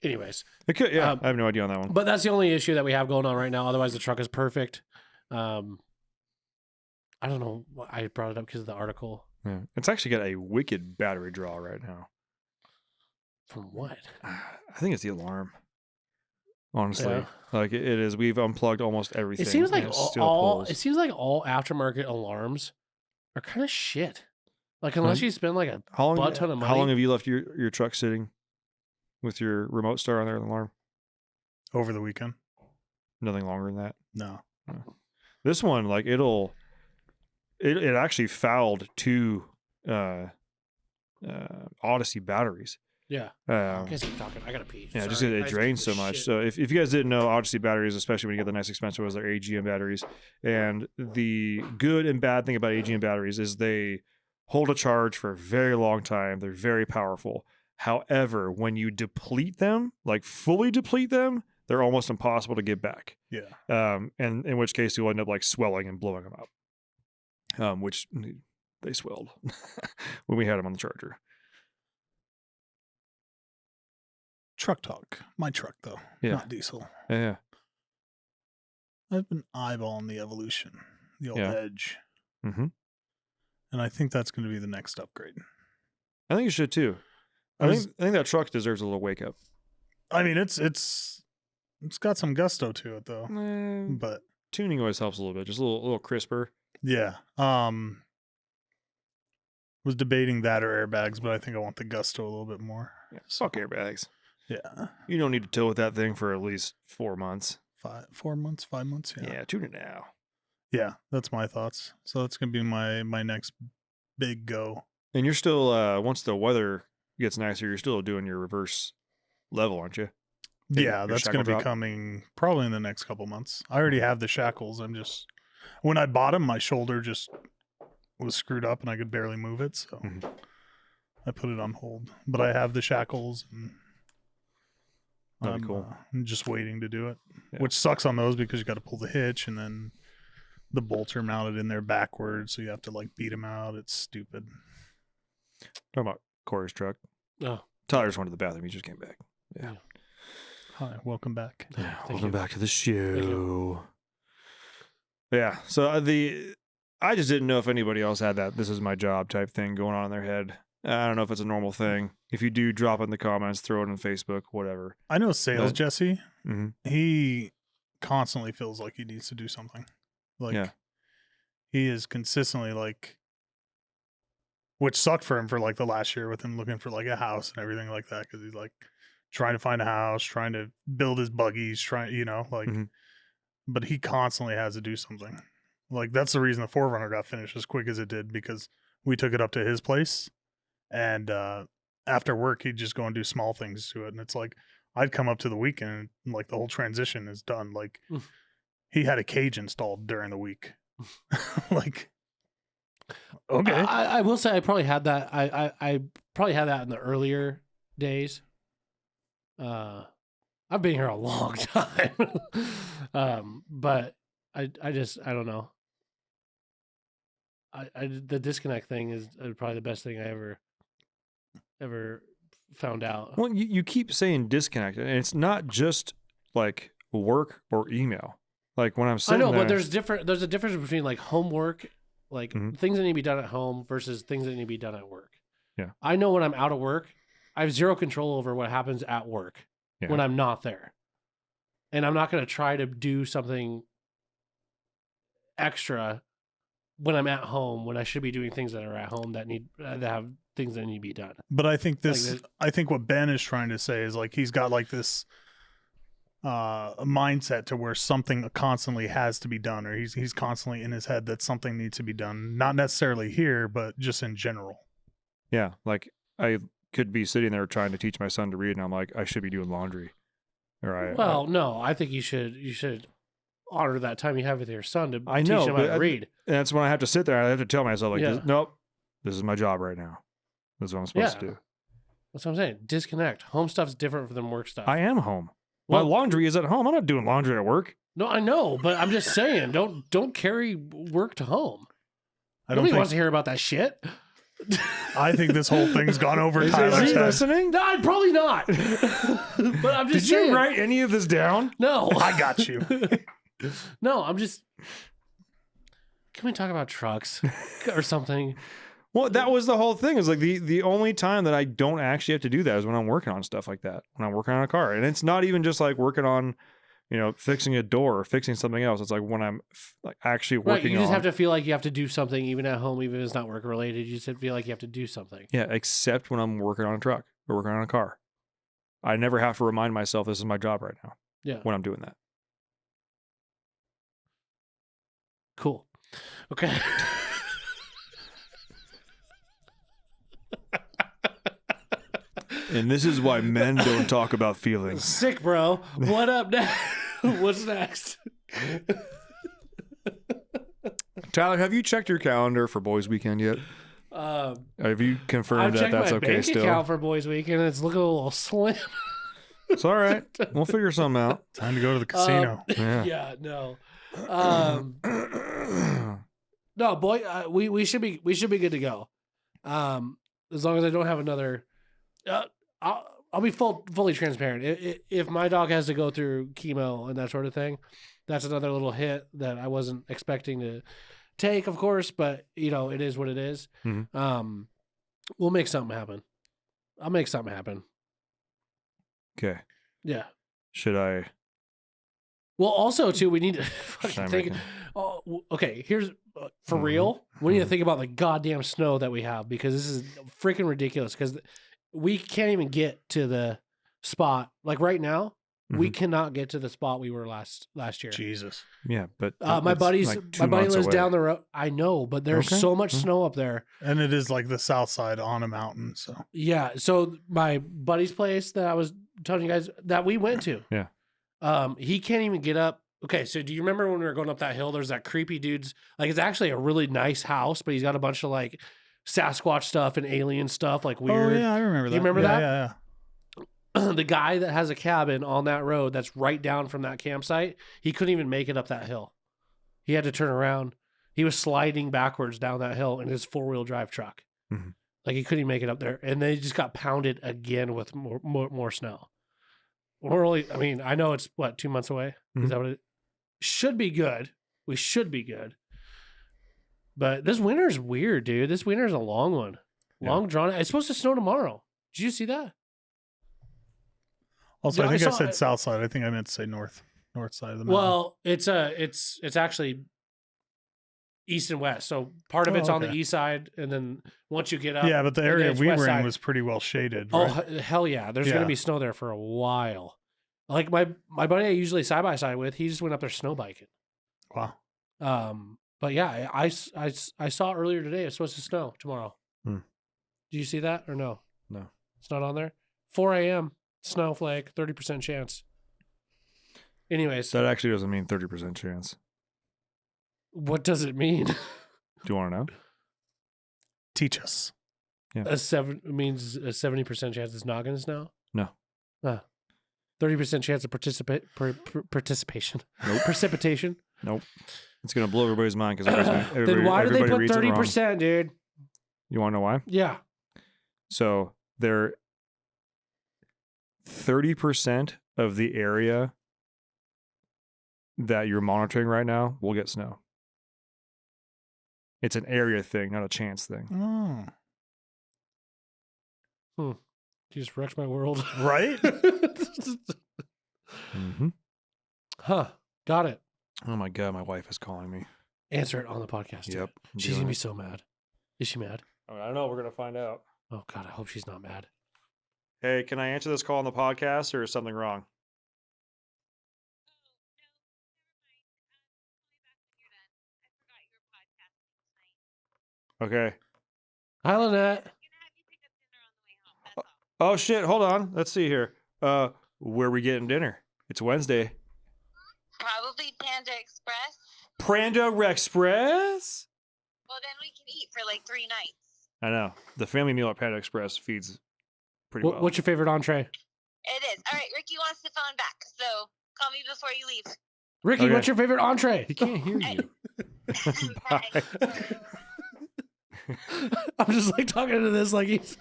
Anyways, It could, I have no idea on that one. but that's the only issue that we have going on right now. Otherwise, the truck is perfect. I don't know. I brought it up because of the article. Yeah. It's actually got a wicked battery draw right now. From what? I think it's the alarm. Honestly, Yeah. like it is. We've unplugged almost everything. It seems like and it still all pulls. it seems like all aftermarket alarms are kind of shit. Like unless you spend like a How long? butt ton of How money. long have you left your truck sitting with your remote start on there, the alarm? Over the weekend. Nothing longer than that. No. This one, like it actually fouled two Odyssey batteries. Yeah. You guys keep talking. I gotta pee. Yeah, just Sorry. it drains so much. So if you guys didn't know, Odyssey batteries, especially when you get the nice expensive ones, they're AGM batteries. And the good and bad thing about AGM batteries is they hold a charge for a very long time. They're very powerful. However, when you deplete them, like fully deplete them, they're almost impossible to get back. Yeah. And in which case you'll end up like swelling and blowing them up. Which they swelled when we had them on the charger. Truck talk. My truck, though. Yeah. Not diesel. Yeah. I've been eyeballing the Evolution, the old Yeah. Edge. Mm-hmm. And I think that's going to be the next upgrade. I think you should too. I think that truck deserves a little wake up. I mean, it's got some gusto to it, though. But Tuning always helps a little bit, just a little crisper. yeah. Was debating that or airbags, but I think I want the gusto a little bit more. Yeah, fuck airbags. Yeah. You don't need to tow with that thing for at least 4 months. 5 months. Yeah. Yeah, tune it now. Yeah, that's my thoughts. So that's gonna be my next big go. And you're still once the weather gets nicer, you're still doing your reverse level, aren't you? Yeah, your that's shackle gonna be drop? coming probably in the next couple months. I already have the shackles. I'm just when I bought them, my shoulder just was screwed up and I could barely move it, so Mhm. I put it on hold. But I have the shackles and That'd be cool. I'm just waiting to do it. Yeah. Which sucks on those because you got to pull the hitch and then the bolts are mounted in there backwards, so you have to like beat them out. It's stupid. Talking about Corey's truck. Oh, Tyler just went to the bathroom. He just came back. Yeah. Hi, welcome back. Yeah. Thank Welcome you. back to the show. Yeah. So I just didn't know if anybody else had that "this is my job" type thing going on in their head. I don't know if it's a normal thing. If you do, drop it in the comments, throw it on Facebook, whatever. I know sales But- Jesse. Mm-hmm. He constantly feels like he needs to do something. Like Yeah. he is consistently like, which sucked for him for like the last year with him looking for like a house and everything like that because he's like trying to find a house, trying to build his buggies, like. Mhm. But he constantly has to do something. Like that's the reason the 4Runner got finished as quick as it did because we took it up to his place, and after work he'd just go and do small things to it, and it's like I'd come up to the weekend and like the whole transition is done. Like he had a cage installed during the week. Like okay. I will say I probably had that. I probably had that in the earlier days. I've been here a long time, but I don't know. The disconnect thing is probably the best thing I ever found out. Well, you keep saying disconnect, and it's not just like work or email. Like when I'm I sitting know, there, but there's a difference between like homework, like Mhm. things that need to be done at home versus things that need to be done at work. Yeah. I know when I'm out of work, I have zero control over what happens at work Yeah. when I'm not there. And I'm not going to try to do something extra when I'm at home when I should be doing things that are at home that have things that need to be done. But I think Like I think what Ben is trying to say is like he's got like this mindset to where something constantly has to be done, or he's constantly in his head that something needs to be done, not necessarily here, but just in general. yeah, like I could be sitting there trying to teach my son to read, and I'm like, I should be doing laundry. Or Well, no, I think you should honor that time you have with your son to I teach know, him how but to read. and that's when I have to sit there. I have to tell myself, like, Yeah. nope, this is my job right now. This is what I'm supposed to Yeah. do. That's what I'm saying. Disconnect. Home stuff's different than work stuff. I am home. Well- my laundry is at home. I'm not doing laundry at work. No, I know, but I'm just saying, don't carry work to home. I don't Nobody think. wants to hear about that shit. I think this whole thing's gone over Is Tyler's he head. listening? No, I'd probably not. But I'm just Did saying. you write any of this down? No. I got you. No, I'm just. Can we talk about trucks or something? Well, that was the whole thing. Is like the only time that I don't actually have to do that is when I'm working on stuff like that. When I'm working on a car, and it's not even just like working on, fixing a door or fixing something else. It's like when I'm like actually Right. working You just on. have to feel like you have to do something even at home, even if it's not work related. You just feel like you have to do something. Yeah, except when I'm working on a truck or working on a car. I never have to remind myself this is my job right now Yeah. when I'm doing that. Cool. Okay. And this is why men don't talk about feelings. Sick, bro. What up next? What's next? Tyler, have you checked your calendar for Boys Weekend yet? Have you I've confirmed that checked that's my okay bank still? account for Boys Weekend, and it's looking a little slim. It's all right. We'll figure something out. Time to go to the casino. Yeah. Yeah, no. No, boy, we should be good to go. As long as I don't have another. I'll be fully transparent. If my dog has to go through chemo and that sort of thing, that's another little hit that I wasn't expecting to take, of course. But it is what it is. Mhm. We'll make something happen. I'll make something happen. Okay. Yeah. Should I? Well, also too, we need to Should I fucking make think. it? Oh, okay. Here's for Mhm. real. We need to Mhm. think about the goddamn snow that we have because this is freaking ridiculous. Because we can't even get to the spot. Like right now, we cannot get to the spot we were last year. Jesus. Yeah, but My it's buddy like 2 lives months away. down the road. I know, but there's Okay. so much Mhm. snow up there. And it is like the south side on a mountain. So Yeah. So my buddy's place that I was telling you guys that we went to. Yeah. He can't even get up. Okay, so do you remember when we were going up that hill? There's that creepy dude's like it's actually a really nice house, but he's got a bunch of like Sasquatch stuff and alien stuff, like weird. Oh yeah, I remember that. You remember Yeah, that? Yeah, The guy that has a cabin on that road that's right down from that campsite, he couldn't even make it up that hill. He had to turn around. He was sliding backwards down that hill in his 4-wheel drive truck. Mhm. Like he couldn't even make it up there. And they just got pounded again with more snow. We're only, I mean, I know it's 2 months away. Mhm. Is that what it should be good? We should be good. But this winter's weird, dude. This winter's a long one. Yeah. Long drawn. It's supposed to snow tomorrow. Did you see that? Also, Yeah, I I think I saw said it. south side. I think I meant to say north side of the mountain. Well, it's actually east and west. So part of Oh, it's on the okay. east side, and then once you get up, yeah, but the and then area it's we west were in side. was pretty well shaded. Oh Right? hell yeah! There's gonna Yeah. be snow there for a while. Like my buddy I usually side by side with, he just went up there snow biking. Wow. But yeah, I saw earlier today it's supposed to snow tomorrow. Hmm. Do you see that or no? No. It's not on there. 4 a.m. snowflake, 30% chance. Anyways, That actually doesn't mean 30% chance. what does it mean? Do you want to know? Teach us. It means a 70% chance it's not going to snow. No. 30% chance of participation. Nope. Precipitation. Nope. It's gonna blow everybody's mind because Then why do they put reads it wrong. 30%, dude? You want to know why? Yeah. So they're 30% of the area that you're monitoring right now will get snow. It's an area thing, not a chance thing. Oh. You just wrecked my world. Right? Mm-hmm. Huh. Got it. Oh my God, my wife is calling me. Answer it on the podcast. Yep. She's going to be so mad. Is she mad? I don't know. We're going to find out. Oh, God. I hope she's not mad. Hey, can I answer this call on the podcast or is something wrong? Okay. Hi, Lynette. Oh, shit. Hold on. Let's see here. Where are we getting dinner? It's Wednesday. Probably Panda Express. Panda Express? Well, then we can eat for like 3 nights. I know. The family meal at Panda Express feeds pretty well. What's your favorite entree? It is. All right, Ricky wants to phone back, so call me before you leave. Ricky, Okay. what's your favorite entree? He can't hear you. Bye. I'm just like talking to this like he's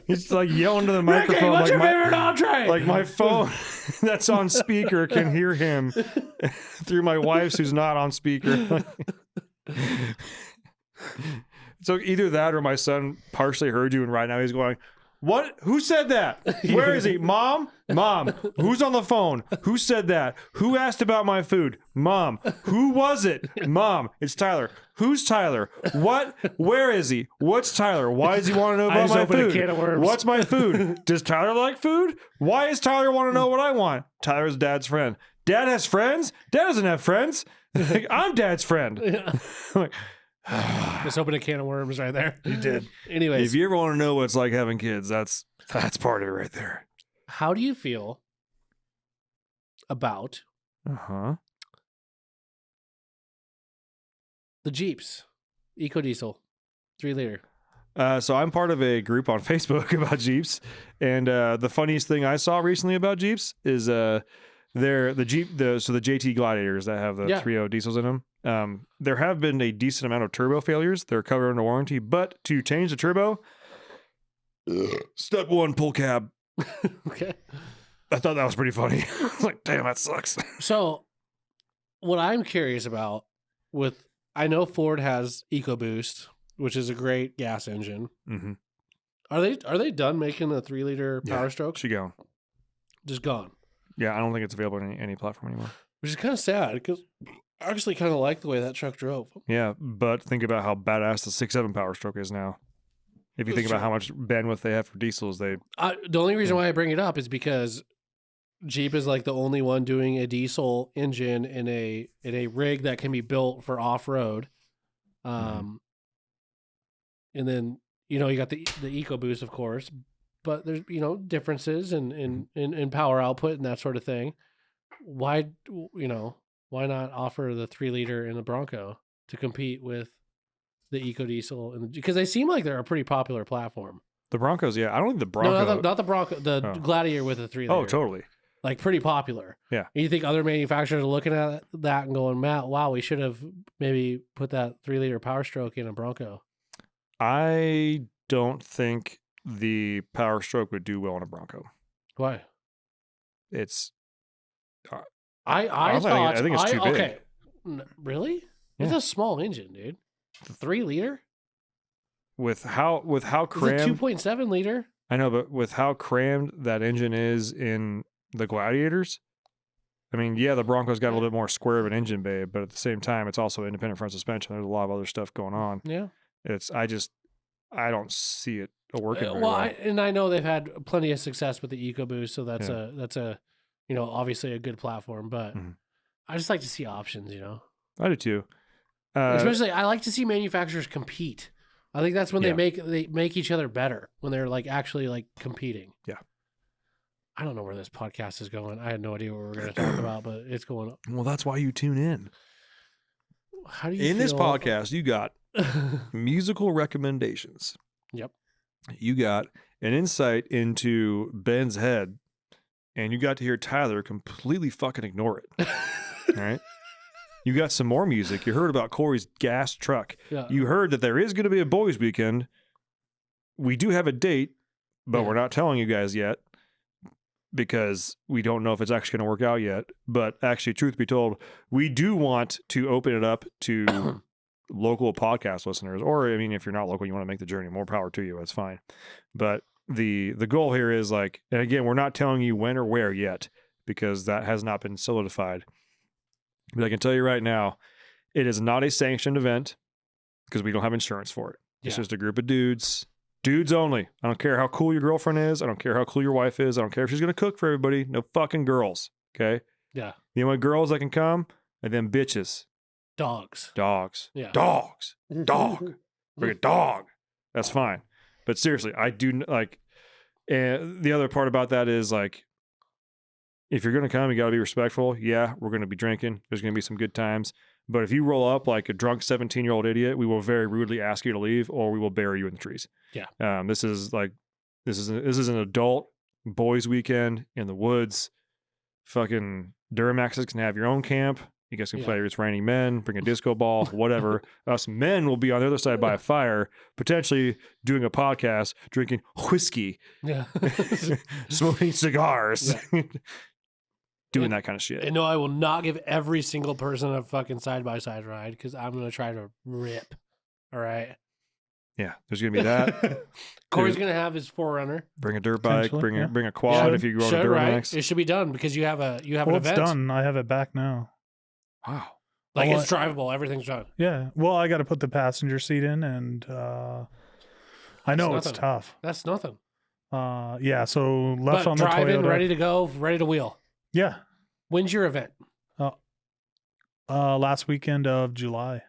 He's like yelling to the Ricky, microphone what's like your my, favorite entree? like my phone that's on speaker can hear him through my wife's who's not on speaker. So either that or my son partially heard you and right now he's going, what? Who said that? Where is he? Mom? Mom. Who's on the phone? Who said that? Who asked about my food? Mom. Who was it? Mom. It's Tyler. Who's Tyler? What? Where is he? What's Tyler? Why does he want to know I about just my opened a food? can of worms. What's my food? Does Tyler like food? Why does Tyler want to know what I want? Tyler's dad's friend. Dad has friends? Dad doesn't have friends. Like, I'm dad's friend. I'm like, Just opened a can of worms right there. You did. Anyways, if you ever want to know what it's like having kids, that's part of it right there. how do you feel about Uh-huh. the Jeeps EcoDiesel 3 liter? So I'm part of a group on Facebook about Jeeps, and the funniest thing I saw recently about Jeeps is the JT Gladiators that have the Yeah. 3.0 diesels in them. There have been a decent amount of turbo failures. They're covered under warranty, but to change the turbo, step one, pull cab. Okay. I thought that was pretty funny. I was like, damn, that sucks. So, what I'm curious about I know Ford has EcoBoost, which is a great gas engine. Mm-hmm. Are they done making the 3 liter Yeah. Power Stroke? She gone. Just gone. Yeah, I don't think it's available on any platform anymore. Which is kind of sad because I actually kind of like the way that truck drove. Yeah, but think about how badass the 6.7 Power Stroke is now. If you That's think about true. how much bandwidth they have for diesels, they The only reason why I bring it up is because Jeep is like the only one doing a diesel engine in a rig that can be built for off road. And then you got the EcoBoost, of course, but there's differences in power output and that sort of thing. Why not offer the 3 liter in the Bronco to compete with the EcoDiesel? Because they seem like they're a pretty popular platform. the Broncos. Yeah, I don't think the Bronco. No, not the Bronco, the Oh. Gladiator with a 3 liter. Oh, totally. Like pretty popular. Yeah. And you think other manufacturers are looking at that and going, Matt, wow, we should have maybe put that 3 liter Power Stroke in a Bronco. I don't think the Power Stroke would do well in a Bronco. Why? It's I thought I think it's too big. Okay. Really? It's Yeah. a small engine, dude. 3 liter? with how It's a crammed. 2.7 liter. I know, but with how crammed that engine is in the Gladiators, I mean, yeah, the Bronco's got a little bit more square of an engine bay, but at the same time, it's also independent front suspension. There's a lot of other stuff going on. Yeah. I don't see it working very Well, well. I know they've had plenty of success with the EcoBoost, so that's Yeah. obviously a good platform, but Mhm. I just like to see options, I do too. Especially, I like to see manufacturers compete. I think that's when Yeah. they make each other better, when they're like actually like competing. Yeah. I don't know where this podcast is going. I had no idea what we were going to talk about, but it's going. Well, that's why you tune in. How do you In this feel- podcast, you got musical recommendations. Yep. You got an insight into Ben's head, and you got to hear Tyler completely fucking ignore it. All right. You got some more music. You heard about Corey's gas truck. Yeah. You heard that there is going to be a boys' weekend. We do have a date, but Yeah. we're not telling you guys yet. because we don't know if it's actually going to work out yet. But actually, truth be told, we do want to open it up to local podcast listeners. Or, I mean, if you're not local, you want to make the journey, more power to you. That's fine. But the goal here is like, and again, we're not telling you when or where yet because that has not been solidified. But I can tell you right now, it is not a sanctioned event because we don't have insurance for it. It's just a group of dudes only. I don't care how cool your girlfriend is. I don't care how cool your wife is. I don't care if she's going to cook for everybody. No fucking girls. Okay. Yeah. The only girls that can come are them bitches. Dogs. Yeah. Dogs. Dog. Bring a dog. That's fine. But seriously, I do like, and the other part about that is like, if you're going to come, you got to be respectful. Yeah, we're going to be drinking. There's going to be some good times. But if you roll up like a drunk 17-year-old idiot, we will very rudely ask you to leave, or we will bury you in the trees. Yeah. This is an adult boys' weekend in the woods. Fucking Duramaxes can have your own camp. You guys can play It's Raining Men, bring a disco ball, whatever. Us men will be on the other side by a fire, potentially doing a podcast, drinking whiskey, Yeah. smoking cigars. Doing that kind of shit. And no, I will not give every single person a fucking side-by-side ride because I'm going to try to rip. All right. Yeah, there's going to be that. Corey's going to have his 4Runner. Bring a dirt bike, Potentially, bring a quad if you go to Duramax. It should be done because you have an Well, it's event. done. I have it back now. Wow. Like Well, it's drivable. Everything's done. Yeah. Well, I got to put the passenger seat in, and I know it's nothing. tough. That's nothing. Yeah. So left But on the driving, Toyota. ready to go, ready to wheel. Yeah. When's your event? Last weekend of July.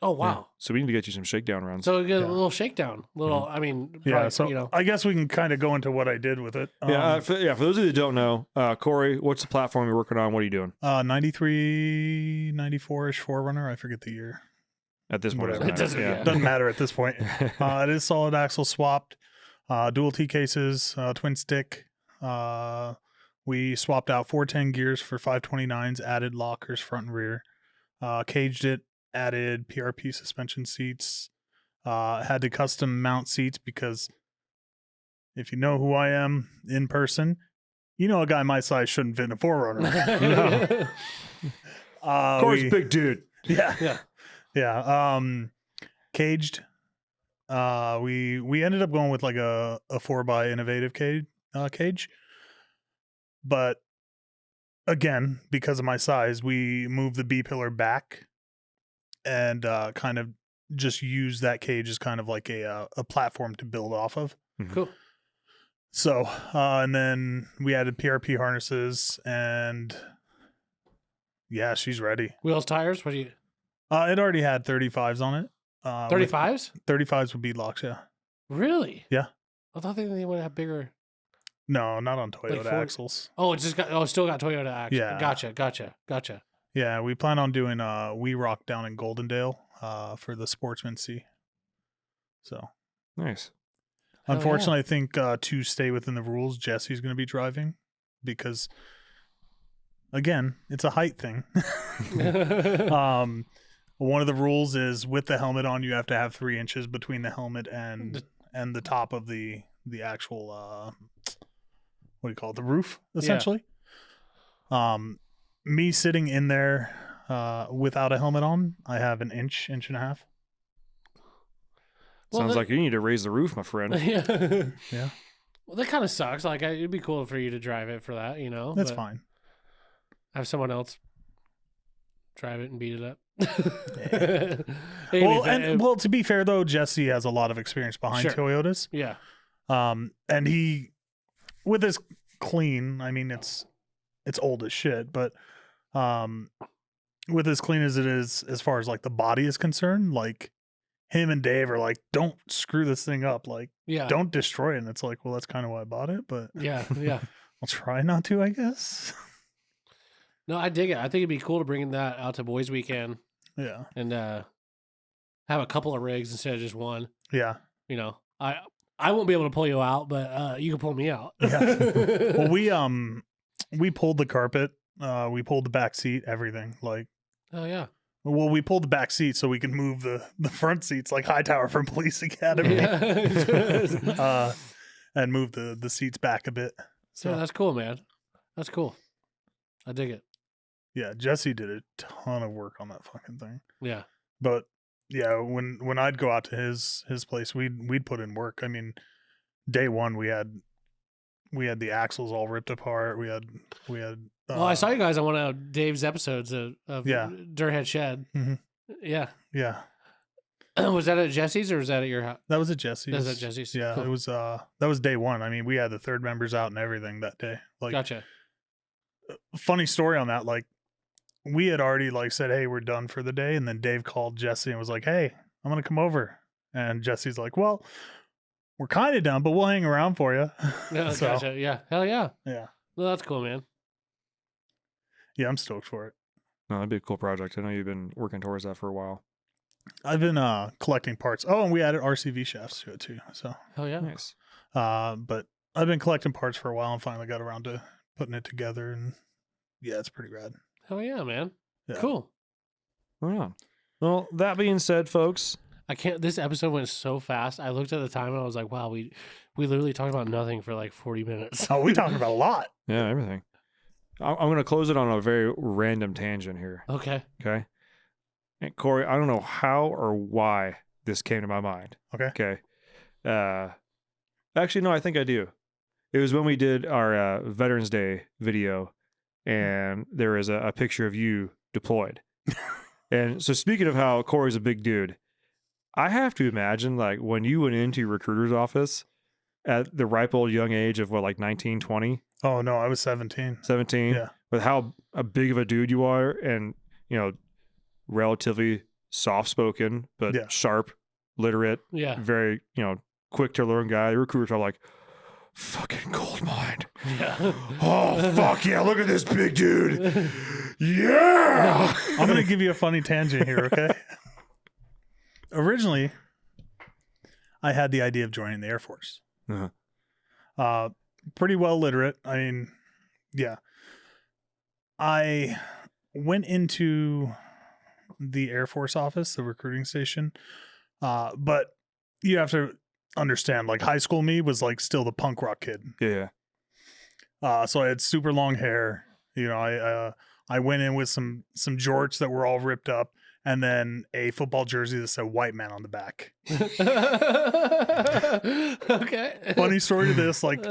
Oh, wow. So we need to get you some shakedown runs. So we get Yeah. a little shakedown. I mean, Yeah. probably, So you know. I guess we can kind of go into what I did with it. for those of you that don't know, Corey, what's the platform you're working on? What are you doing 93, 94-ish 4Runner. I forget the year. at this point? Whatever. It doesn't- yeah. Doesn't matter at this point. It is solid axle swapped, dual T cases, twin stick. We swapped out 410 gears for 529s, added lockers front and rear, caged it, added PRP suspension seats, had to custom mount seats because if you know who I am in person, you know a guy my size shouldn't fit in a 4Runner. Corey's big dude. Yeah. Yeah. Yeah. Caged. We ended up going with like a 4x innovative cage. But again, because of my size, we moved the B pillar back and kind of just use that cage as kind of like a platform to build off of. Cool. So, and then we added PRP harnesses and yeah, she's ready. Wheels, tires. What do you? It already had 35s on it. 35s? 35s would be locks, yeah. Really? Yeah. I thought they would have bigger. No, not on Toyota Like axles. Oh, it still got Toyota axles. Yeah. Gotcha. Yeah, we plan on doing We Rock down in Goldendale for the Sportsman C. So, Nice. Hell unfortunately, I think to stay within the rules, Jesse's going to be driving because, again, it's a height thing. One of the rules is with the helmet on, you have to have 3 inches between the helmet and the top of the actual what do you call it, the roof, essentially. Me sitting in there without a helmet on, I have an inch and a half. Well, Sounds like you need to raise the roof, my friend. Yeah. Yeah, Well, that kind of sucks. Like, it'd be cool for you to drive it for that, you know? that's but fine. Have someone else drive it and beat it up. Well, to be fair though, Jesse has a lot of experience behind Sure. Toyotas. Yeah. And he, with his clean, I mean, it's old as shit, but with as clean as it is, as far as like the body is concerned, like him and Dave are like, don't screw this thing up, like Yeah. don't destroy it. And it's like, well, that's kind of why I bought it, but Yeah. I'll try not to, I guess. No, I dig it. I think it'd be cool to bring that out to Boys Weekend Yeah, and have a couple of rigs instead of just one. yeah. You know, I won't be able to pull you out, but you can pull me out. Yeah. Well, we pulled the carpet, we pulled the back seat, everything. Like, Oh yeah. well, we pulled the back seat so we can move the front seats like Hightower from Police Academy. Yeah. And move the seats back a bit. So Yeah, that's cool, man. That's cool. I dig it. yeah, Jesse did a ton of work on that fucking thing. Yeah. But yeah, when I'd go out to his place, we'd put in work. I mean, day one we had the axles all ripped apart. We had Well, I saw you guys on one of Dave's episodes of Yeah. Dirthead Shed. Mhm. Yeah. Yeah, Was that at Jesse's or was that at your house? that was at Jesse's. That was at Jesse's? Yeah, Cool. it was that was day one. I mean, we had the third members out and everything that day. Like, Gotcha. funny story on that. Like, we had already like said, "Hey, we're done for the day," and then Dave called Jesse and was like, "Hey, I'm gonna come over." And Jesse's like, "Well, we're kind of done, but we'll hang around for you." Yeah, So, gotcha. Yeah. Hell yeah. yeah, Well, that's cool, man. yeah, I'm stoked for it. No, that'd be a cool project. I know you've been working towards that for a while. I've been collecting parts. Oh, and we added RCV shafts to it too. So, Hell yeah. Nice. but I've been collecting parts for a while and finally got around to putting it together. And yeah, it's pretty rad. Hell yeah, man. Yeah. Cool. Right on. Well, that being said, folks, I can't. This episode went so fast. I looked at the time and I was like, "Wow, we literally talked about nothing for like 40 minutes." Oh, we talking about a lot. yeah, everything. I'm going to close it on a very random tangent here. Okay. Okay. And Corey, I don't know how or why this came to my mind. Okay. Okay. Actually, no, I think I do. It was when we did our Veterans Day video, and there is a picture of you deployed. And so, speaking of how Corey's a big dude, I have to imagine, like, when you went into your recruiter's office at the ripe old young age of, what, like 19, 20, Oh no, I was 17. 17, Yeah. with how big of a dude you are and, you know, relatively soft-spoken, but Yeah. sharp, literate, Yeah. very, you know, quick to learn guy. The recruiters are like, fucking gold mine. Yeah. Oh, fuck yeah, look at this big dude. Yeah. I'm going to give you a funny tangent here, okay? Originally, I had the idea of joining the Air Force. Uh-huh. Pretty well literate. I mean, yeah. I went into the Air Force office, the recruiting station, but you have to understand, like, high school me was like still the punk rock kid. Yeah. So I had super long hair. You know, I went in with some jorts that were all ripped up, and then a football jersey that said "white man" on the back. Okay. Funny story to this, like,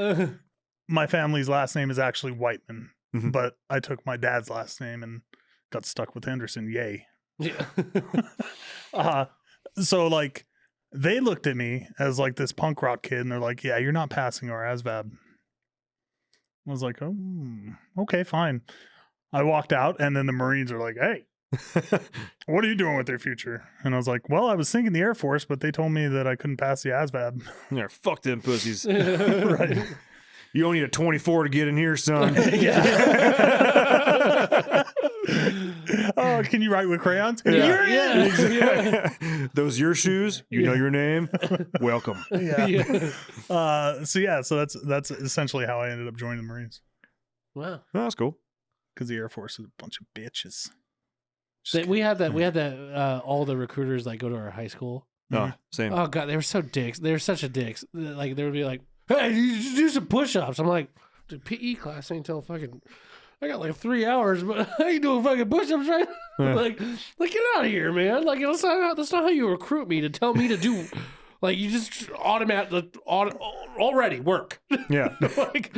my family's last name is actually Whiteman, Mhm. but I took my dad's last name and got stuck with Henderson. Yay. Yeah. So like, they looked at me as like this punk rock kid, and they're like, "Yeah, you're not passing our ASVAB." I was like, "Oh, okay, fine." I walked out, and then the Marines are like, "Hey, what are you doing with your future?" And I was like, "Well, I was thinking the Air Force, but they told me that I couldn't pass the ASVAB." Yeah, fuck them pussies. Right. You don't need a 24 to get in here, son. Oh, can you write with crayons? Yeah. Yeah. Those your shoes? You know your name? Welcome. Yeah. So that's essentially how I ended up joining the Marines, Wow. Oh, that's cool. because the Air Force is a bunch of bitches. We had that all the recruiters like go to our high school. Oh, same. Oh god, they were so dicks. They were such a dicks. Like they would be like, "Hey, you should do some push-ups." I'm like, "The PE class ain't till fucking. I got like 3 hours, but I ain't doing fucking push-ups right now." Yeah. like get out of here, man. Like that's not how you recruit me to tell me to do. Like you just already work. Yeah. Like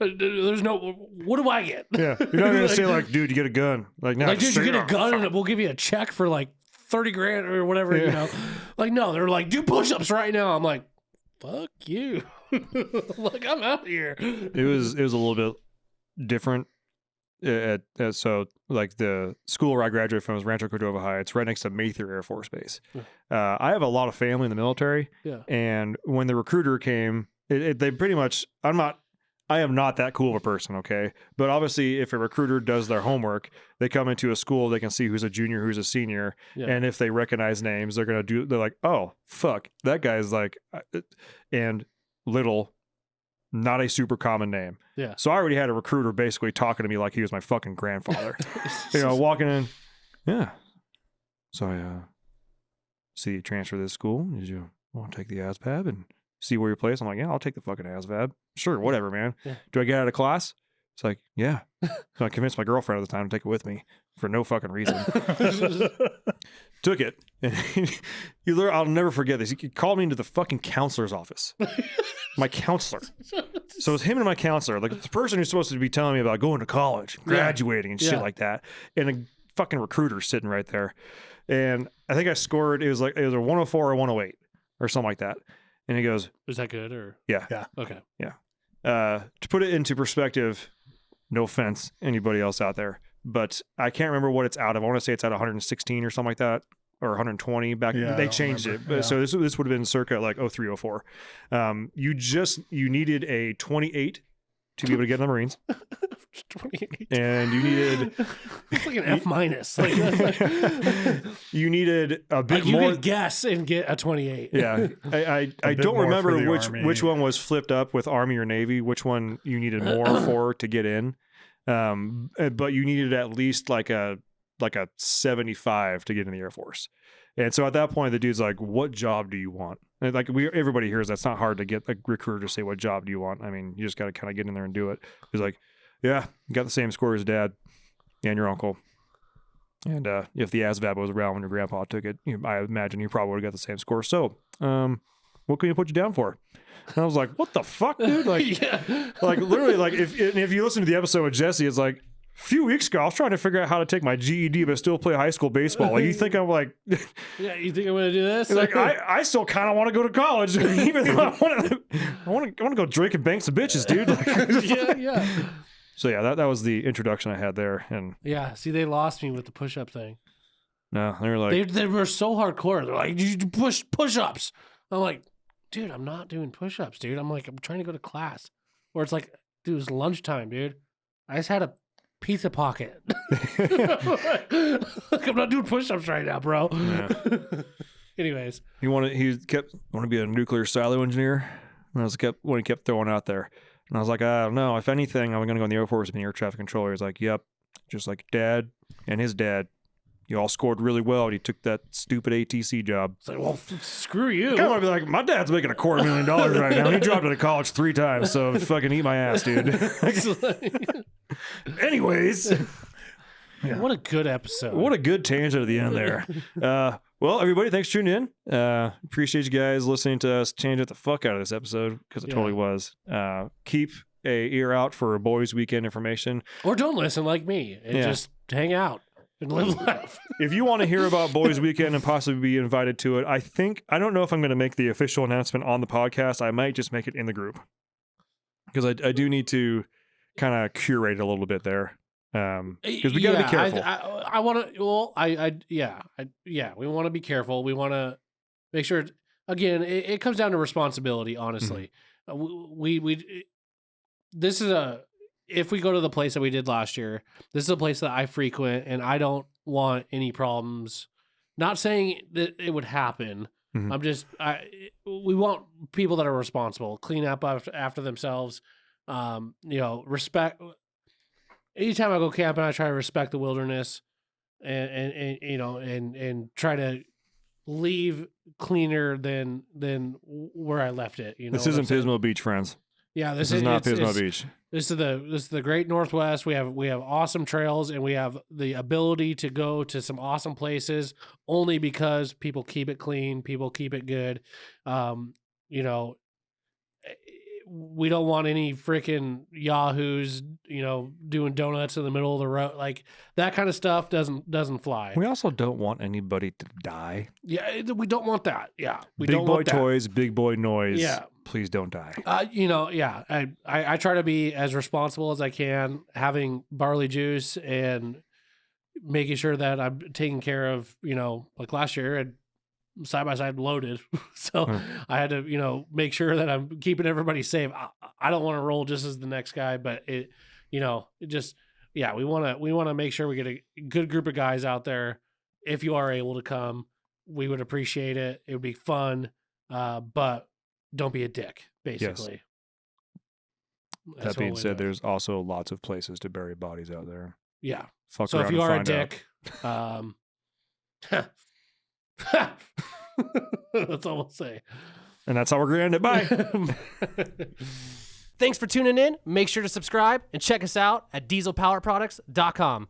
there's no. What do I get? Yeah. You're not going to say, like, dude, you get a gun. Like, no, Like, dude, you straight get a up. gun and we'll give you a check for like 30 grand or whatever, you Yeah. know? Like, no, they're like, do push-ups right now. I'm like, fuck you. Like, I'm out of here. It was a little bit different. So, like, the school where I graduated from was Rancho Cordova High. It's right next to Mather Air Force Base. I have a lot of family in the military. Yeah. And when the recruiter came, they pretty much, I am not that cool of a person, okay? But obviously, if a recruiter does their homework, they come into a school, they can see who's a junior, who's a senior, Yeah. and if they recognize names, they're like, oh, fuck, that guy's like, and Little, not a super common name. Yeah. So I already had a recruiter basically talking to me like he was my fucking grandfather. You know, walking in, yeah. So I see you transfer to this school. Did you want to take the ASPAB and see where you're placed. I'm like, yeah, I'll take the fucking ASVAB. Sure, whatever, man. Yeah. Do I get out of class? It's like, yeah. So I convinced my girlfriend at the time to take it with me for no fucking reason. Took it. And I'll never forget this. He called me into the fucking counselor's office. My counselor. So it's him and my counselor, like the person who's supposed to be telling me about going to college, graduating and shit Yeah. like that. And a fucking recruiter sitting right there. And I think I scored, it was a 104 or 108 or something like that. And he goes, Is that good or? yeah. Yeah. Okay. To put it into perspective, no offense, anybody else out there, but I can't remember what it's out of. I want to say it's at 116 or something like that, or 120 back. Yeah, I They don't changed remember. it. Yeah. So this would have been circa like 03, 04. You needed a 28 to be able to get in the Marines. 28. And you needed It's like an F minus. Like, you needed a bit like you more. could guess and get a 28. Yeah, I bit don't more for remember the which Army. which one was flipped up with Army or Navy, which one you needed more for to get in. But you needed at least like a 75 to get in the Air Force. And so at that point, the dude's like, "What job do you want?" And like everybody hears that's not hard to get a recruiter to say, "What job do you want?" I mean, you just got to kind of get in there and do it. He's like, "Yeah, you got the same score as Dad and your uncle." And if the ASVAB was around when your grandpa took it, I imagine you probably would have got the same score. So, what can you put you down for? And I was like, "What the fuck, dude?" Like, Yeah. like literally, like if you listen to the episode with Jesse, it's like a few weeks ago I was trying to figure out how to take my GED but still play high school baseball. Like, you think I'm like, Yeah, you think I'm gonna do this? like I still kind of want to go to college, even though I want to go drink and bang some bitches, dude. Like, yeah. so yeah, that was the introduction I had there, and Yeah. See, they lost me with the push-up thing. no, they were like, They were so hardcore. They're like, you do push-ups. I'm like, dude, I'm not doing push-ups, dude. I'm like, I'm trying to go to class. Or it's like, dude, it's lunchtime, dude. I just had a pizza pocket. Like, I'm not doing push-ups right now, bro. Yeah. Anyways, he kept want to be a nuclear silo engineer, and he kept throwing out there, and I was like, I don't know. If anything, I'm gonna go in the Air Force and be an air traffic controller. He's like, yep, just like Dad and his dad. You all scored really well, and he took that stupid ATC job. it's like, well, screw you. I kind of want to be like, my dad's making $250,000 right now, and he dropped out of college 3 times, so fucking eat my ass, dude. It's like- Anyways, What a good episode. what a good tangent at the end there. Well, everybody, thanks for tuning in. Appreciate you guys listening to us tangent the fuck out of this episode, because it Yeah. totally was. Keep a ear out for Boys Weekend information. Or don't listen like me and Yeah. just hang out and live life. If you want to hear about Boys Weekend and possibly be invited to it, I don't know if I'm going to make the official announcement on the podcast. I might just make it in the group, because I do need to kind of curate a little bit there. Because we got to be careful. I want to. Well, we want to be careful. We want to make sure. Again, it comes down to responsibility. Honestly, this is if we go to the place that we did last year, this is a place that I frequent, and I don't want any problems. Not saying that it would happen. Mhm. I'm just. We want people that are responsible, clean up after themselves. Respect. Anytime I go camping, I try to respect the wilderness, and try to leave cleaner than where I left it. You know, This what I'm isn't saying? Pismo Beach, friends. Yeah, This is not Pismo it's- Beach. This is the Great Northwest. We have awesome trails, and we have the ability to go to some awesome places only because people keep it clean, people keep it good. We don't want any freaking yahoos, doing donuts in the middle of the road. Like that kind of stuff doesn't fly. We also don't want anybody to die. Yeah, we don't want that. Yeah, we Big don't boy want that. toys, big boy noise. Yeah. Please don't die. I try to be as responsible as I can, having barley juice and making sure that I'm taking care of, like last year and side by side loaded. So I had to, make sure that I'm keeping everybody safe. I don't want to roll just as the next guy, but we want to make sure we get a good group of guys out there. If you are able to come, we would appreciate it. It would be fun. But don't be a dick, basically. That's That being all we said, know. there's also lots of places to bury bodies out there. Yeah. Fuck So around if you and are a find out. dick, that's all we'll say. And that's how we're going to end it. Bye. Thanks for tuning in. Make sure to subscribe and check us out at dieselpowerproducts.com.